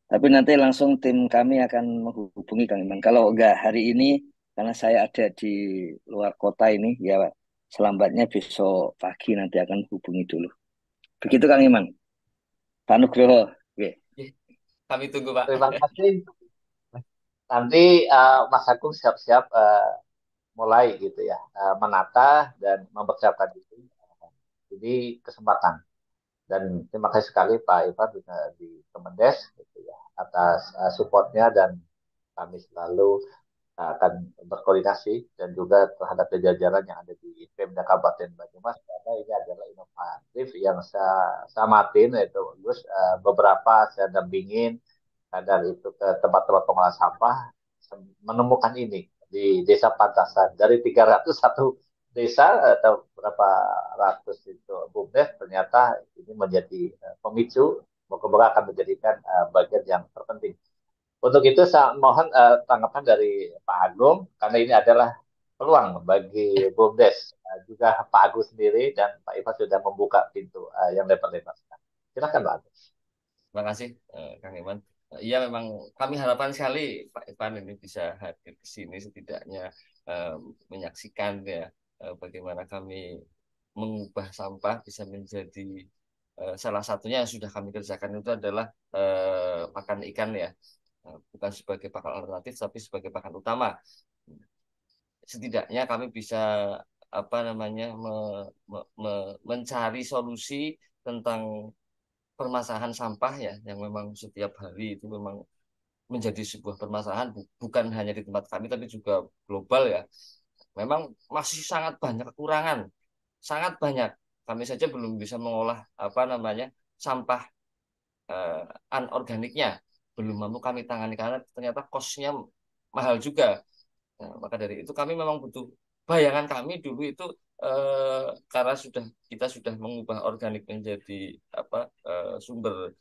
Tapi nanti langsung tim kami akan menghubungi Kang Iman. Kalau enggak hari ini, karena saya ada di luar kota ini, ya selambatnya besok pagi nanti akan hubungi dulu. Begitu Kang Iman. Pak Nugroho. Oke.
kami tunggu, Pak.
terima kasih. Nanti Mas Agung siap-siap mulai gitu ya, menata dan mempersiapkan diri. Jadi kesempatan. Dan terima kasih sekali Pak Ivan di Kemendes gitu ya, atas supportnya, dan kami selalu akan berkoordinasi dan juga terhadap jajaran yang ada di Pemda Kabupaten Banyumas, karena ini adalah inovatif yang saya amatin, yaitu Gus, beberapa saya dampingin kadang itu ke tempat-tempat pengolah sampah, menemukan ini di Desa Pantasan dari 301 desa atau berapa ratus itu BUMDes, ternyata ini menjadi pemicu, moga-moga akan menjadikan bagian yang terpenting. Untuk itu saya mohon tanggapan dari Pak Agung, karena ini adalah peluang bagi BUMDes, juga Pak Agus sendiri dan Pak Ivan sudah membuka pintu yang lebar-lebar. Silakan Pak Agus.
Terima kasih, Kang Iman. Iya, memang kami harapan sekali Pak Ivan ini bisa hadir ke sini, setidaknya eh, menyaksikan ya bagaimana kami mengubah sampah bisa menjadi salah satunya yang sudah kami kerjakan itu adalah pakan ikan ya. Bukan sebagai pakan alternatif tapi sebagai pakan utama. Setidaknya kami bisa apa namanya mencari solusi tentang permasalahan sampah ya, yang memang setiap hari itu memang menjadi sebuah permasalahan, bukan hanya di tempat kami tapi juga global ya. Memang masih sangat banyak kekurangan, sangat banyak. Kami saja belum bisa mengolah apa namanya sampah eh, anorganiknya, belum mampu kami tangani karena ternyata kosnya mahal juga. Nah, maka dari itu kami memang butuh, bayangan kami dulu itu karena kita sudah mengubah organik menjadi apa sumber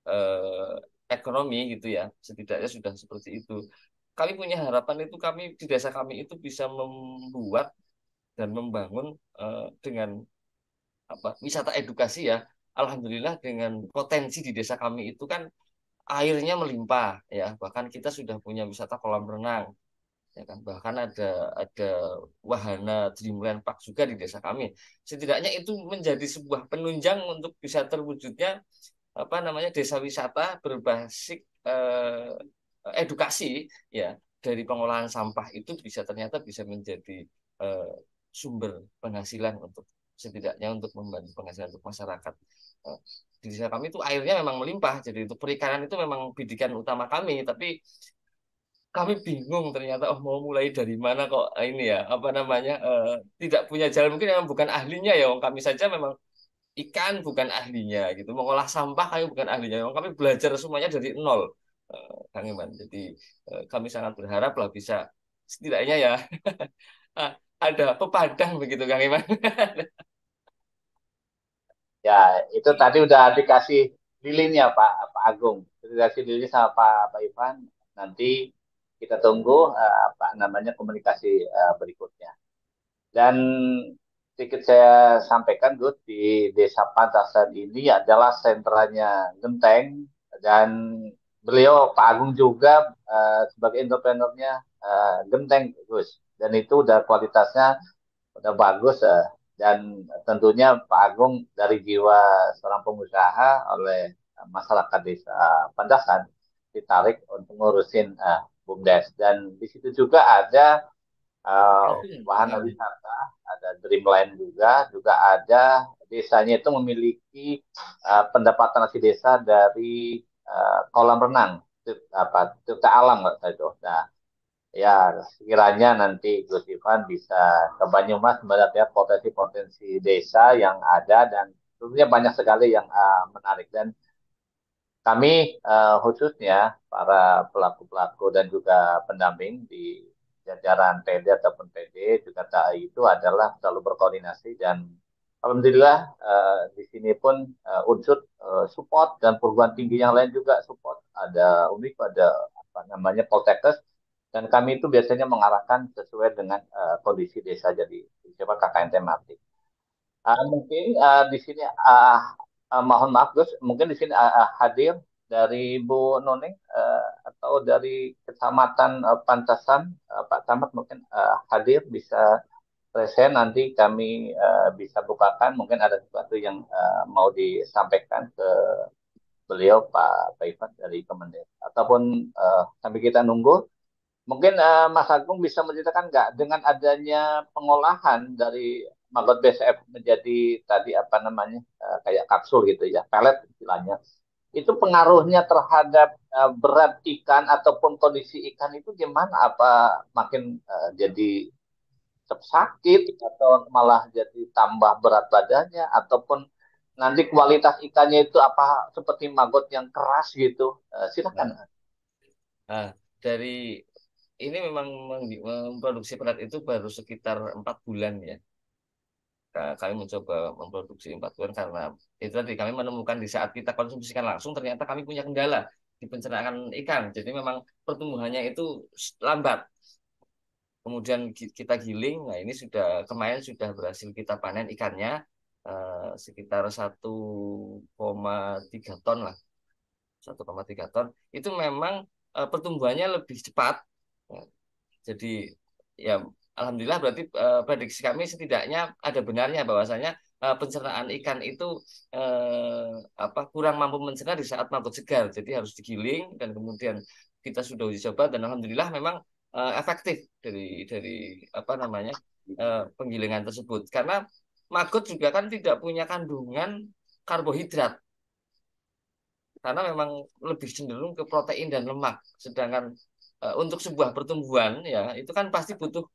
eh, ekonomi gitu ya, setidaknya sudah seperti itu. Kami punya harapan itu, kami di desa kami itu bisa membuat dan membangun dengan apa wisata edukasi ya. Alhamdulillah dengan potensi di desa kami itu kan airnya melimpah ya, bahkan kita sudah punya wisata kolam renang ya kan, bahkan ada wahana Dreamland Park juga di desa kami. Setidaknya itu menjadi sebuah penunjang untuk bisa terwujudnya apa namanya desa wisata berbasis edukasi ya, dari pengolahan sampah itu bisa ternyata bisa menjadi eh, sumber penghasilan untuk, setidaknya untuk membantu penghasilan untuk masyarakat. Eh, di desa kami itu airnya memang melimpah, jadi untuk perikanan itu memang bidikan utama kami, tapi kami bingung ternyata, oh mau mulai dari mana kok ini ya apa namanya tidak punya jalan, mungkin memang bukan ahlinya ya, kami saja memang ikan bukan ahlinya gitu, mengolah sampah kami bukan ahlinya, memang kami belajar semuanya dari nol, Kang Iman. Jadi kami sangat berharap lah bisa setidaknya ya ah, ada pepadang begitu Kang Iman.
Ya, itu tadi udah dikasih lilinnya Pak Agung. Dikasih lilin sama Pak Ivan. Nanti kita tunggu apa namanya komunikasi berikutnya. Dan sedikit saya sampaikan, Gus, di Desa Pantasan ini adalah sentranya Genteng, dan beliau Pak Agung juga sebagai entrepreneurnya Genteng, Gus. Dan itu udah kualitasnya udah bagus, dan tentunya Pak Agung dari jiwa seorang pengusaha oleh masyarakat Desa Pantasan ditarik untuk ngurusin BUMDes, dan di situ juga ada wahana wisata, ada Dreamland juga ada desanya itu memiliki pendapatan asli desa dari kolam renang, apa Tirta Alam nggak itu. Nah, ya sekiranya nanti Gus Ivan bisa ke Banyumas melihat potensi-potensi desa yang ada, dan tentunya banyak sekali yang menarik, dan kami khususnya para pelaku-pelaku dan juga pendamping di jajaran PD ataupun PD juga itu adalah selalu berkoordinasi, dan alhamdulillah di sini pun unsur support, dan perguruan tinggi yang lain juga support. Ada UNIF, ada apa namanya Poltekkes, dan kami itu biasanya mengarahkan sesuai dengan kondisi desa, jadi siapa KKN tematik. Mungkin di sini mohon maaf Gus, mungkin di sini hadir dari Bu Nuning atau dari Kecamatan Pantasan, Pak Camat mungkin hadir bisa present, nanti kami bisa bukakan, mungkin ada sesuatu yang mau disampaikan ke beliau Pak Ivan dari Kemendes, ataupun sambil kita nunggu, mungkin Mas Agung bisa menceritakan nggak dengan adanya pengolahan dari maggot BCF menjadi tadi apa namanya kayak kapsul gitu ya, pelet istilahnya. Itu pengaruhnya terhadap berat ikan ataupun kondisi ikan itu gimana? Apa makin jadi tetap sakit atau malah jadi tambah berat badannya ataupun nanti kualitas ikannya itu apa seperti maggot yang keras gitu. Silakan.
Nah, nah, dari ini memang memproduksi pelet itu baru sekitar 4 bulan ya. Kami mencoba memproduksi 4 bulan karena itu tadi kami menemukan di saat kita konsumsikan langsung ternyata kami punya kendala di pencernaan ikan. Jadi memang pertumbuhannya itu lambat. Kemudian kita giling, nah ini sudah kemarin sudah berhasil kita panen ikannya sekitar 1,3 ton lah, 1,3 ton. Itu memang pertumbuhannya lebih cepat. Nah, jadi ya alhamdulillah berarti prediksi kami setidaknya ada benarnya bahwasanya pencernaan ikan itu kurang mampu mencerna di saat maggot segar. Jadi harus digiling dan kemudian kita sudah uji coba dan alhamdulillah memang efektif dari apa namanya penggilingan tersebut. Karena maggot juga kan tidak punya kandungan karbohidrat karena memang lebih cenderung ke protein dan lemak. Sedangkan untuk sebuah pertumbuhan ya itu kan pasti butuh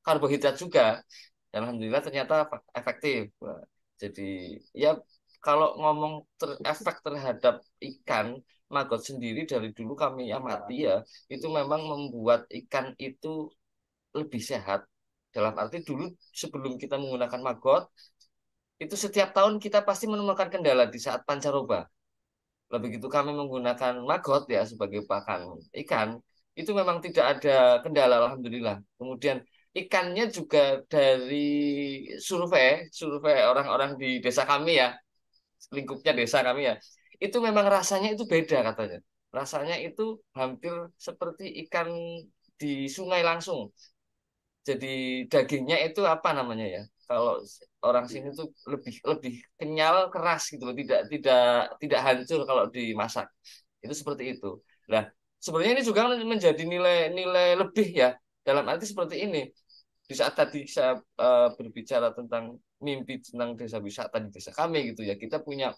karbohidrat juga. Dan alhamdulillah ternyata efektif. Wah, jadi ya kalau ngomong efek terhadap ikan maggot sendiri dari dulu kami amati ya itu memang membuat ikan itu lebih sehat. Dalam arti dulu sebelum kita menggunakan maggot itu setiap tahun kita pasti menemukan kendala di saat pancaroba. Lah begitu kami menggunakan maggot ya sebagai pakan ikan, itu memang tidak ada kendala alhamdulillah. Kemudian ikannya juga dari survei orang-orang di desa kami ya, lingkupnya desa kami ya, itu memang rasanya itu beda katanya. Rasanya itu hampir seperti ikan di sungai langsung. Jadi dagingnya itu apa namanya ya? Kalau orang sini tuh lebih lebih kenyal, keras gitu loh, tidak hancur kalau dimasak. Itu seperti itu. Nah, sebenarnya ini juga menjadi nilai-nilai lebih ya. Dalam arti seperti ini. Di saat tadi saya berbicara tentang mimpi tentang desa wisata di desa kami gitu ya, kita punya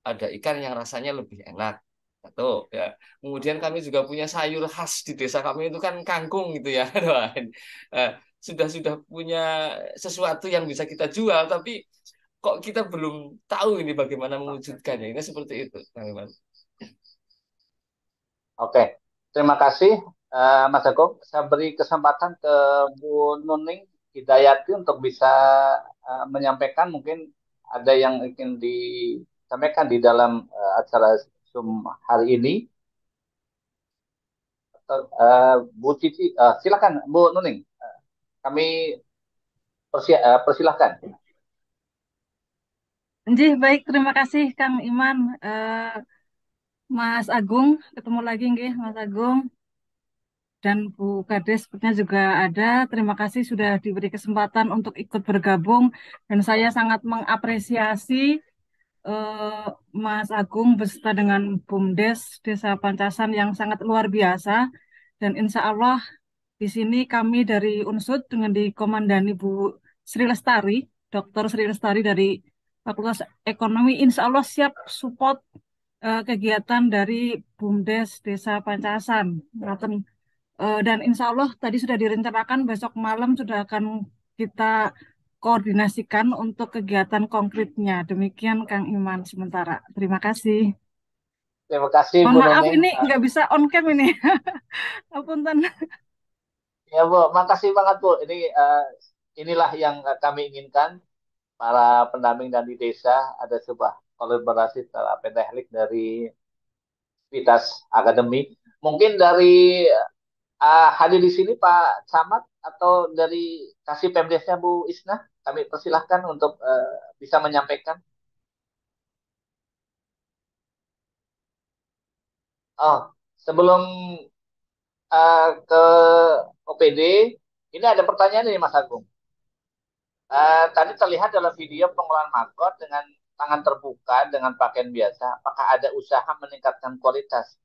ada ikan yang rasanya lebih enak. Satu ya. Kemudian kami juga punya sayur khas di desa kami itu kan kangkung gitu ya. Doain. Sudah punya sesuatu yang bisa kita jual, tapi kok kita belum tahu ini bagaimana mewujudkannya. Ini seperti itu, Kang Iman.
Oke, terima kasih Mas Agung. Saya beri kesempatan ke Bu Nuning Hidayati untuk bisa menyampaikan mungkin ada yang ingin disampaikan di dalam acara Zoom hari ini. Bu Cici, silakan Bu Nuning. Kami persilahkan.
Nggih, baik, terima kasih Kang Iman. Mas Agung, ketemu lagi nggih Mas Agung. Dan Bu Kades sepertinya juga ada. Terima kasih sudah diberi kesempatan untuk ikut bergabung. Dan saya sangat mengapresiasi eh, Mas Agung beserta dengan BUMDes Desa Pancasan yang sangat luar biasa. Dan insya Allah di sini kami dari Unsud dengan dikomandani Bu Sri Lestari, Dr. Sri Lestari dari Fakultas Ekonomi, insya Allah siap support kegiatan dari BUMDes Desa Pancasan. Ngaten. Dan insya Allah tadi sudah direncanakan besok malam sudah akan kita koordinasikan untuk kegiatan konkretnya. Demikian Kang Iman sementara. Terima kasih.
Terima kasih
Mohon
Bu
maaf
Nuning.
ini nggak bisa on cam ini. Apunten.
Ya Bu, makasih banget Bu. Inilah yang kami inginkan para pendamping dan di desa ada sebuah kolaborasi secara pentahlik dari Vitas Akademi. Mungkin dari hadir di sini Pak Camat atau dari Kasih Pemdesnya Bu Isna, kami persilahkan untuk bisa menyampaikan. Oh, sebelum ke OPD, ini ada pertanyaan dari Mas Agung. Tadi terlihat dalam video pengolahan maggot dengan tangan terbuka dengan pakaian biasa. Apakah ada usaha meningkatkan kualitas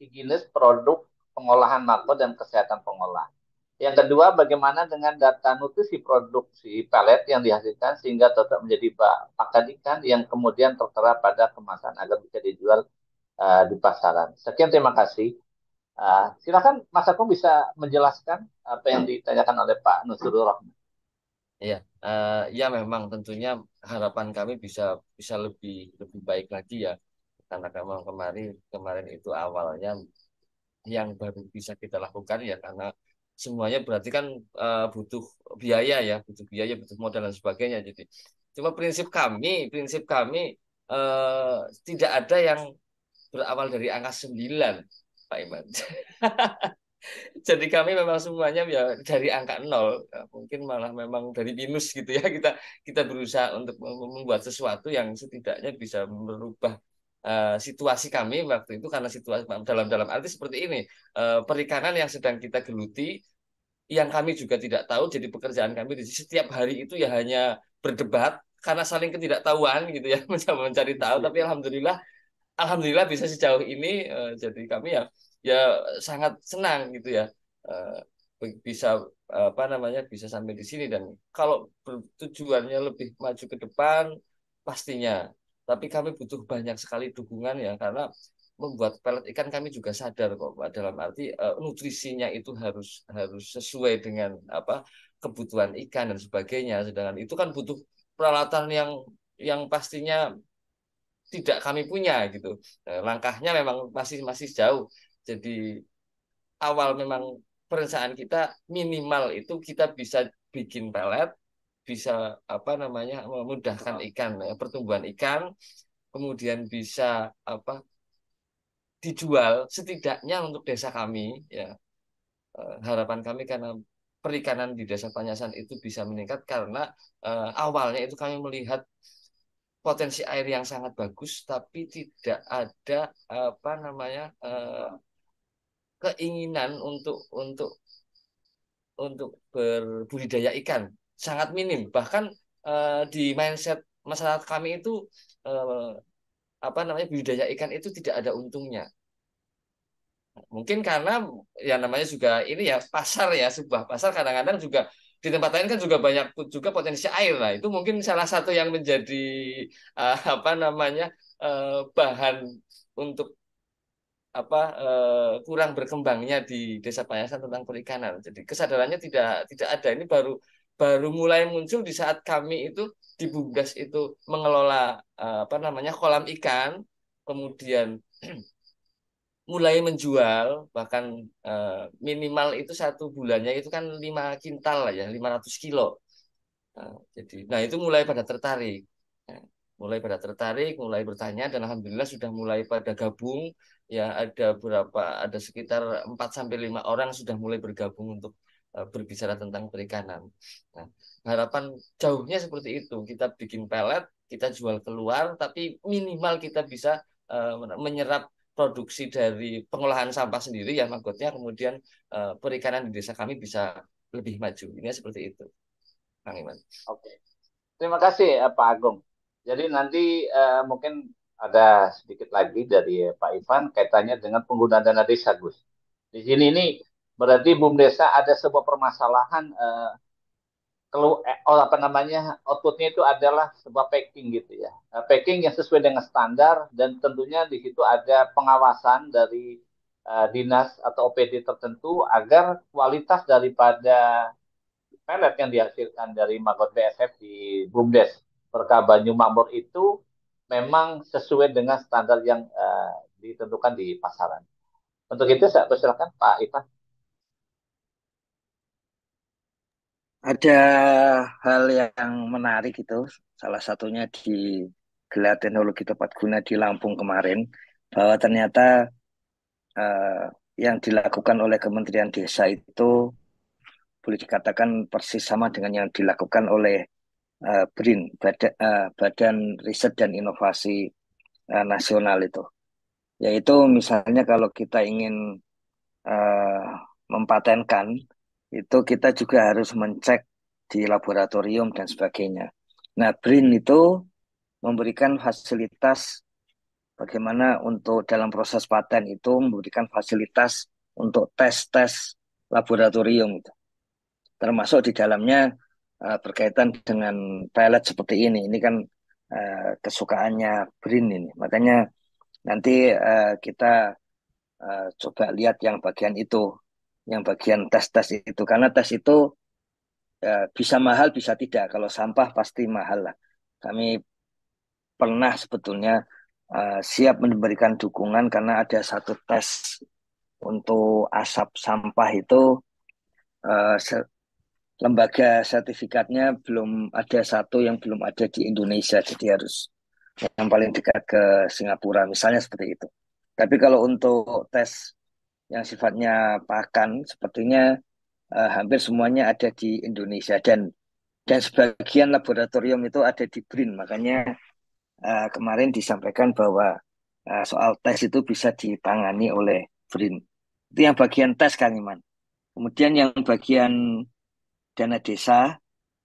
higienis produk pengolahan maggot dan kesehatan pengolahan? Yang kedua, bagaimana dengan data nutrisi produksi pelet yang dihasilkan sehingga tetap menjadi pakan ikan yang kemudian tertera pada kemasan agar bisa dijual di pasaran. Sekian, terima kasih. Silakan Mas Agung bisa menjelaskan apa yang ditanyakan oleh Pak Nusrul Rahman.
Ya, ya memang tentunya harapan kami bisa bisa lebih lebih baik lagi ya, karena memang kemarin kemarin itu awalnya yang baru bisa kita lakukan ya, karena semuanya berarti kan butuh biaya ya, butuh biaya, butuh modal dan sebagainya. Jadi cuma prinsip kami tidak ada yang berawal dari angka 9, Pak Iman. Jadi kami memang semuanya ya dari angka 0. Ya, mungkin malah memang dari minus gitu ya, kita kita berusaha untuk membuat sesuatu yang setidaknya bisa merubah situasi kami waktu itu, karena situasi dalam dalam arti seperti ini, perikanan yang sedang kita geluti, yang kami juga tidak tahu. Jadi pekerjaan kami di setiap hari itu ya hanya berdebat karena saling ketidaktahuan gitu ya, mencoba mencari tahu. Tapi alhamdulillah, alhamdulillah bisa sejauh ini. Jadi kami ya ya sangat senang gitu ya, bisa apa namanya, bisa sampai di sini. Dan kalau tujuannya lebih maju ke depan pastinya, tapi kami butuh banyak sekali dukungan ya, karena membuat pelet ikan kami juga sadar kok Pak, dalam arti nutrisinya itu harus harus sesuai dengan apa, kebutuhan ikan dan sebagainya. Sedangkan itu kan butuh peralatan yang pastinya tidak kami punya gitu. Langkahnya memang masih masih jauh. Jadi awal memang perencanaan kita minimal itu kita bisa bikin pelet, bisa apa namanya, memudahkan ikan ya, pertumbuhan ikan, kemudian bisa apa, dijual setidaknya untuk desa kami ya. Harapan kami karena perikanan di Desa Panyasan itu bisa meningkat, karena awalnya itu kami melihat potensi air yang sangat bagus, tapi tidak ada apa namanya, keinginan untuk berbudidaya ikan, sangat minim. Bahkan di mindset masyarakat kami itu, eh, apa namanya, budidaya ikan itu tidak ada untungnya. Mungkin karena ya namanya juga ini ya pasar ya, sebuah pasar kadang-kadang juga di tempat lain kan juga banyak juga potensi air. Nah, itu mungkin salah satu yang menjadi apa namanya, bahan untuk apa, kurang berkembangnya di Desa Payasan tentang perikanan. Jadi kesadarannya tidak tidak ada. Ini baru baru mulai muncul di saat kami itu di BUMDes itu mengelola apa namanya, kolam ikan, kemudian mulai menjual. Bahkan eh, minimal itu satu bulannya itu kan 5 kintal lah ya, 500 kilo. Nah, itu mulai pada tertarik. Nah, mulai pada tertarik, mulai bertanya, dan alhamdulillah sudah mulai pada gabung. Ya, ada sekitar 4 sampai 5 orang sudah mulai bergabung untuk berbicara tentang perikanan. Nah, harapan jauhnya seperti itu. Kita bikin pelet, kita jual keluar, tapi minimal kita bisa menyerap produksi dari pengolahan sampah sendiri ya, maksudnya kemudian perikanan di desa kami bisa lebih maju. Ini seperti itu, Kang Iman.
Oke, terima kasih Pak Agung. Jadi nanti mungkin ada sedikit lagi dari Pak Ivan kaitannya dengan penggunaan dana desa, Gus. Di sini ini berarti BUMDesa ada sebuah permasalahan, kalau apa namanya, outputnya itu adalah sebuah packing gitu ya. Packing yang sesuai dengan standar, dan tentunya di situ ada pengawasan dari dinas atau OPD tertentu agar kualitas daripada pelet yang dihasilkan dari Magot BSF di BUMDes Perkabanyu Makmur itu memang sesuai dengan standar yang ditentukan di pasaran. Untuk itu saya persilakan Pak Ivan.
Ada hal yang menarik itu, salah satunya di Gelar Teknologi Tepat Guna di Lampung kemarin, bahwa ternyata eh, yang dilakukan oleh Kementerian Desa itu boleh dikatakan persis sama dengan yang dilakukan oleh BRIN, Badan Riset dan Inovasi Nasional itu. Yaitu misalnya kalau kita ingin eh, mempatenkan, itu kita juga harus mencek di laboratorium dan sebagainya. Nah, BRIN itu memberikan fasilitas bagaimana untuk dalam proses paten itu memberikan fasilitas untuk tes-tes laboratorium itu. termasuk di dalamnya berkaitan dengan pelet seperti ini. Ini kan kesukaannya BRIN ini. Makanya nanti kita coba lihat yang bagian itu, yang bagian tes-tes itu. Karena tes itu bisa mahal, bisa tidak. Kalau sampah pasti mahal lah. Kami pernah sebetulnya siap memberikan dukungan karena ada satu tes untuk asap sampah itu eh, se- lembaga sertifikatnya belum ada satu yang belum ada di Indonesia. Jadi harus yang paling dekat ke Singapura, misalnya seperti itu. Tapi kalau untuk tes yang sifatnya pakan, sepertinya hampir semuanya ada di Indonesia dan sebagian laboratorium itu ada di BRIN. Makanya kemarin disampaikan bahwa soal tes itu bisa ditangani oleh BRIN. Itu yang bagian tes, Kang Iman. Kemudian yang bagian dana desa,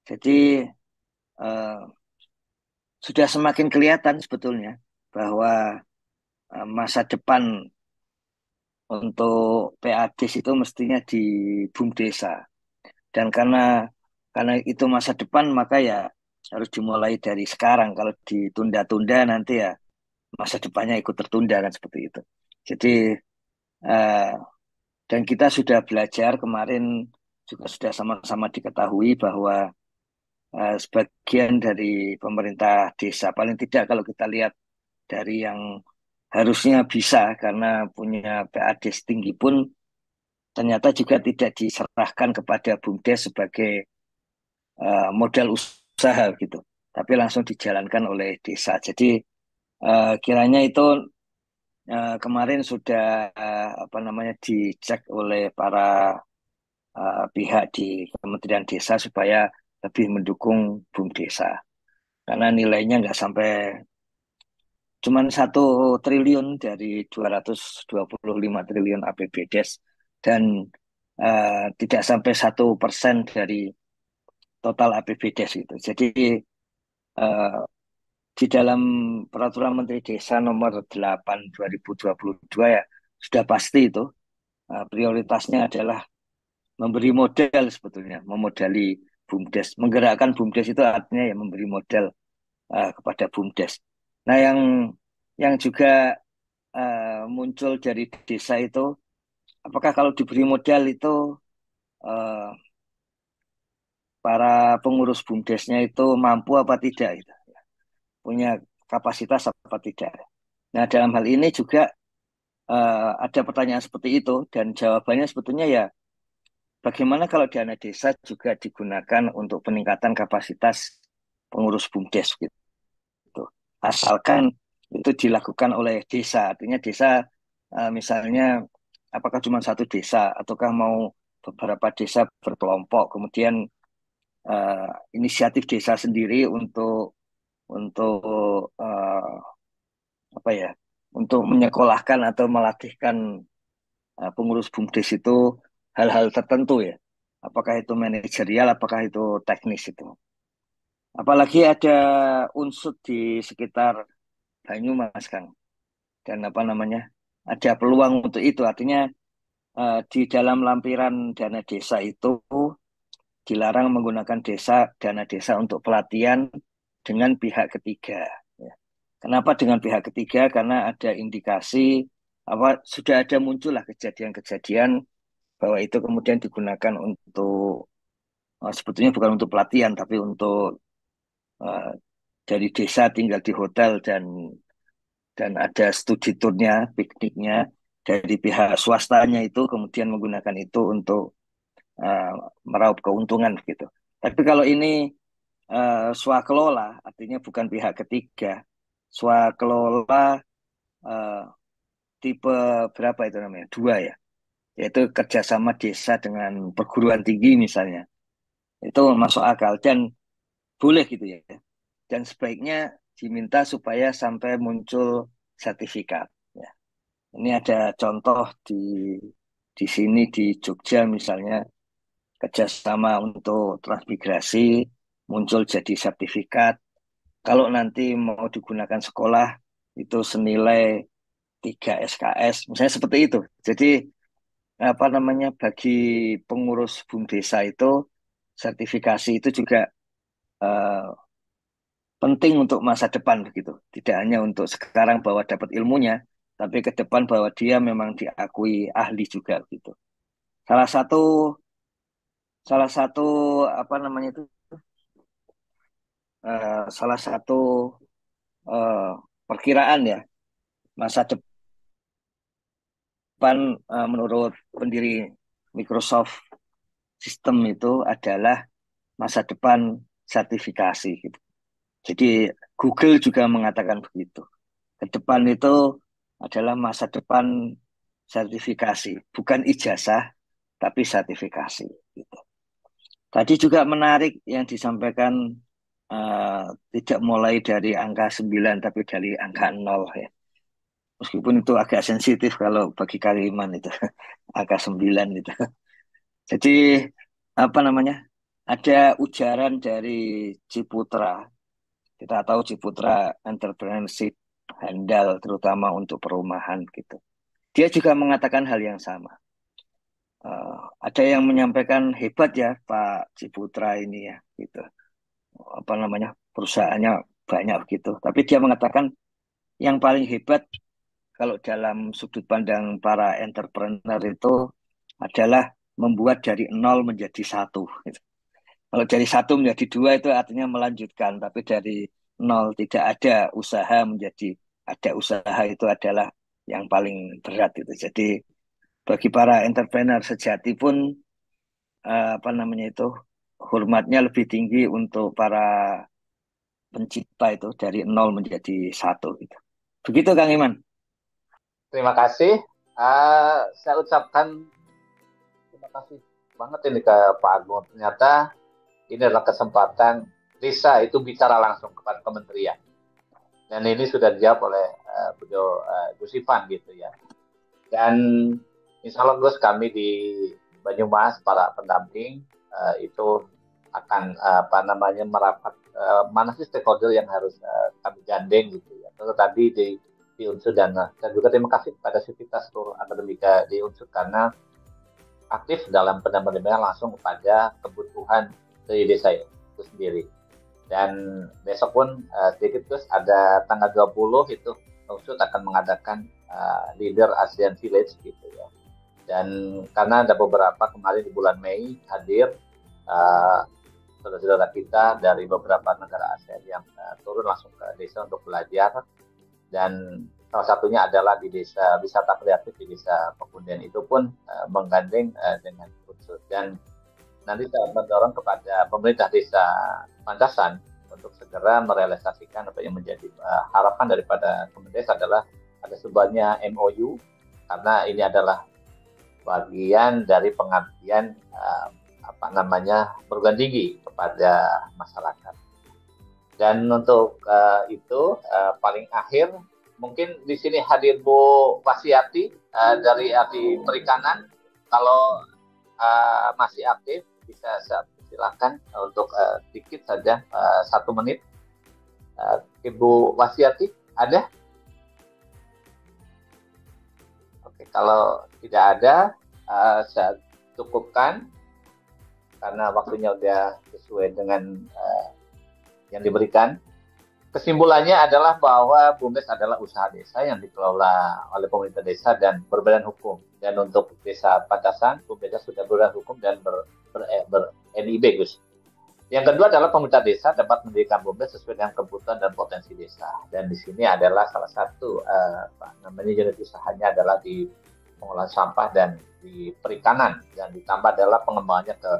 jadi eh, sudah semakin kelihatan sebetulnya bahwa masa depan untuk PADES itu mestinya di BUMDesa. Dan karena itu masa depan, maka ya harus dimulai dari sekarang. Kalau ditunda-tunda nanti ya masa depannya ikut tertunda kan seperti itu. Jadi eh, dan kita sudah belajar kemarin juga sudah sama-sama diketahui bahwa sebagian dari pemerintah desa paling tidak kalau kita lihat dari yang harusnya bisa karena punya PAD tinggi pun ternyata juga tidak diserahkan kepada BUMDes sebagai modal usaha gitu, tapi langsung dijalankan oleh desa. Jadi kiranya itu kemarin sudah apa namanya dicek oleh para pihak di Kementerian Desa supaya lebih mendukung BUMDesa karena nilainya nggak sampai cuman 1 triliun dari 225 triliun APBDes dan tidak sampai 1% dari total APBDes itu. Jadi eh, di dalam Peraturan Menteri Desa Nomor 8 2022 ya sudah pasti itu prioritasnya adalah memberi modal sebetulnya, memodali BUMDes. Menggerakkan BUMDes itu artinya ya memberi modal kepada BUMDes. Nah, yang juga muncul dari desa itu, apakah kalau diberi modal itu eh, para pengurus BUMDesnya itu mampu apa tidak, gitu. Punya kapasitas apa tidak. Nah, dalam hal ini juga ada pertanyaan seperti itu dan jawabannya sebetulnya ya bagaimana kalau dana desa juga digunakan untuk peningkatan kapasitas pengurus BUMDes gitu. Asalkan itu dilakukan oleh desa, artinya desa misalnya apakah cuma satu desa ataukah mau beberapa desa berkelompok, kemudian eh, inisiatif desa sendiri untuk apa ya, untuk menyekolahkan atau melatihkan pengurus BUMDes itu hal-hal tertentu ya. Apakah itu manajerial, apakah itu teknis itu. Apalagi ada unsur di sekitar Banyumas kan. Dan apa namanya, ada peluang untuk itu. Artinya di dalam lampiran dana desa itu dilarang menggunakan dana desa untuk pelatihan dengan pihak ketiga. Ya. Kenapa dengan pihak ketiga? Karena ada indikasi apa sudah ada muncullah kejadian-kejadian bahwa itu kemudian digunakan untuk sebetulnya bukan untuk pelatihan tapi untuk uh, dari desa tinggal di hotel dan ada studi turnya, pikniknya dari pihak swastanya itu kemudian menggunakan itu untuk uh, meraup keuntungan gitu. Tapi kalau ini swakelola, artinya bukan pihak ketiga, swakelola uh, tipe berapa itu namanya? Dua ya, yaitu kerjasama desa dengan perguruan tinggi misalnya. Itu masuk akal dan boleh gitu ya. Dan sebaiknya diminta supaya sampai muncul sertifikat. Ya. Ini ada contoh di sini di Jogja misalnya kerjasama untuk transmigrasi muncul jadi sertifikat. Kalau nanti mau digunakan sekolah itu senilai 3 SKS, misalnya seperti itu. Jadi apa namanya bagi pengurus BUMDesa itu sertifikasi itu juga eh, penting untuk masa depan begitu. Tidak hanya untuk sekarang bahwa dapat ilmunya, tapi ke depan bahwa dia memang diakui ahli juga gitu. Salah satu salah satu apa namanya itu salah satu eh, perkiraan ya masa depan menurut pendiri Microsoft System itu adalah masa depan sertifikasi gitu. Jadi Google juga mengatakan begitu. Ke depan itu adalah masa depan sertifikasi, bukan ijazah, tapi sertifikasi. Gitu. Tadi juga menarik yang disampaikan eh, tidak mulai dari angka 9, tapi dari angka 0 ya. Meskipun itu agak sensitif kalau bagi Kaliman itu, angka 9 itu. Jadi apa namanya? Ada ujaran dari Ciputra. Kita tahu Ciputra entrepreneurship handal terutama untuk perumahan gitu. Dia juga mengatakan hal yang sama. Eh, ada yang menyampaikan hebat ya Pak Ciputra ini ya gitu. Apa namanya? Perusahaannya banyak gitu. Tapi dia mengatakan yang paling hebat kalau dalam sudut pandang para entrepreneur itu adalah membuat dari nol menjadi satu. Gitu. Kalau dari satu menjadi dua itu artinya melanjutkan, tapi dari nol tidak ada usaha menjadi ada usaha itu adalah yang paling berat itu. Jadi bagi para entrepreneur sejati pun apa namanya itu hormatnya lebih tinggi untuk para pencipta itu dari nol menjadi satu gitu. Begitu Kang Iman.
Terima kasih. Saya ucapkan terima kasih banget ini ke Pak Agung. Ternyata ini adalah kesempatan desa itu bicara langsung kepada kementerian. Dan ini sudah dijawab oleh beliau Gus Ivan gitu ya. Dan insya Allah Gus, kami di Banyumas para pendamping itu akan apa namanya merapat mana sih stakeholder yang harus kami gandeng gitu ya. Terus tadi di unsur dan juga terima kasih kepada sivitas seluruh akademika di unsur karena aktif dalam pendampingan langsung kepada kebutuhan dari desa itu sendiri. Dan besok pun sedikit terus ada tanggal 20 itu unsur akan mengadakan leader ASEAN Village gitu ya. Dan karena ada beberapa kemarin di bulan Mei hadir saudara-saudara kita dari beberapa negara ASEAN yang turun langsung ke desa untuk belajar. Dan salah satunya adalah di desa wisata kreatif di desa Pekundian itu pun menggandeng dengan unsur. Dan nanti saya mendorong kepada pemerintah desa Pantasan untuk segera merealisasikan apa yang menjadi harapan daripada Kemendes adalah ada sebuahnya MOU karena ini adalah bagian dari pengabdian apa namanya perguruan tinggi kepada masyarakat. Dan untuk itu paling akhir mungkin di sini hadir Bu Wasiati dari Arti Perikanan. Kalau masih aktif bisa silakan untuk sedikit saja 1 menit. Ibu Wasiati ada? Oke, kalau tidak ada saya cukupkan karena waktunya sudah sesuai dengan yang diberikan. Kesimpulannya adalah bahwa BUMDes adalah usaha desa yang dikelola oleh pemerintah desa dan berbadan hukum. Dan untuk desa Pantasan, BUMDes sudah berbadan hukum dan ber-NIB, Gus. Yang kedua adalah pemerintah desa dapat mendirikan BUMDes sesuai dengan kebutuhan dan potensi desa. Dan di sini adalah salah satu namanya unit usahanya adalah di pengolahan sampah dan di perikanan. Dan ditambah adalah pengembangannya ke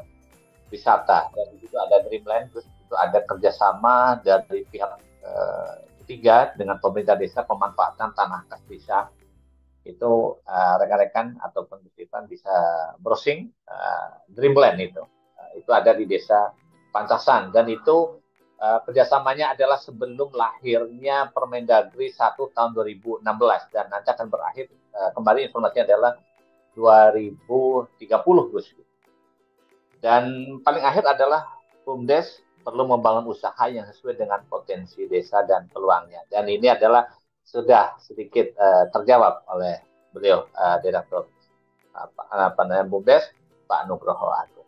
wisata. Dan di situ ada Dreamland, terus itu ada kerjasama dari pihak ketiga dengan pemerintah desa pemanfaatan tanah kas desa. Itu rekan-rekan atau penelitian bisa browsing Dreamland itu ada di desa Pantasan dan itu kerjasamanya adalah sebelum lahirnya Permendagri 1 tahun 2016 dan nanti akan berakhir kembali informasinya adalah 2030 Gus. Dan paling akhir adalah BUMDes perlu membangun usaha yang sesuai dengan potensi desa dan peluangnya. Dan ini adalah sudah sedikit terjawab oleh beliau Direktur BUMDes Pak Nugroho Agung.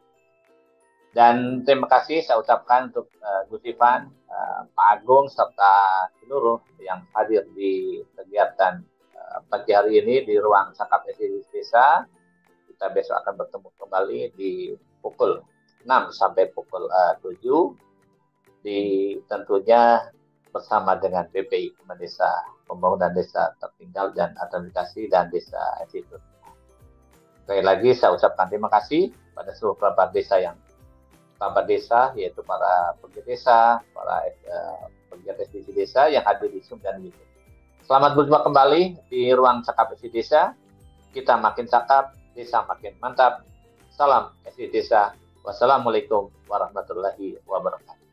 Dan terima kasih saya ucapkan untuk Gus Ivan, Pak Agung, serta seluruh yang hadir di kegiatan pagi hari ini di ruang Cakap SDGs Desa. Kita besok akan bertemu kembali di pukul 6 sampai pukul 7. Tentunya bersama dengan PPI, Desa Pembangunan Desa Tertinggal dan Administrasi dan Desa Institut. Sekali lagi saya ucapkan terima kasih pada seluruh kerabat desa yaitu para pegiat desa, para pegiat SDGs desa yang hadir di Zoom dan YouTube. Selamat berjumpa kembali di ruang Cakap SDGs Desa. Kita makin cakap, desa makin mantap. Salam SDGs Desa. Wassalamualaikum warahmatullahi wabarakatuh.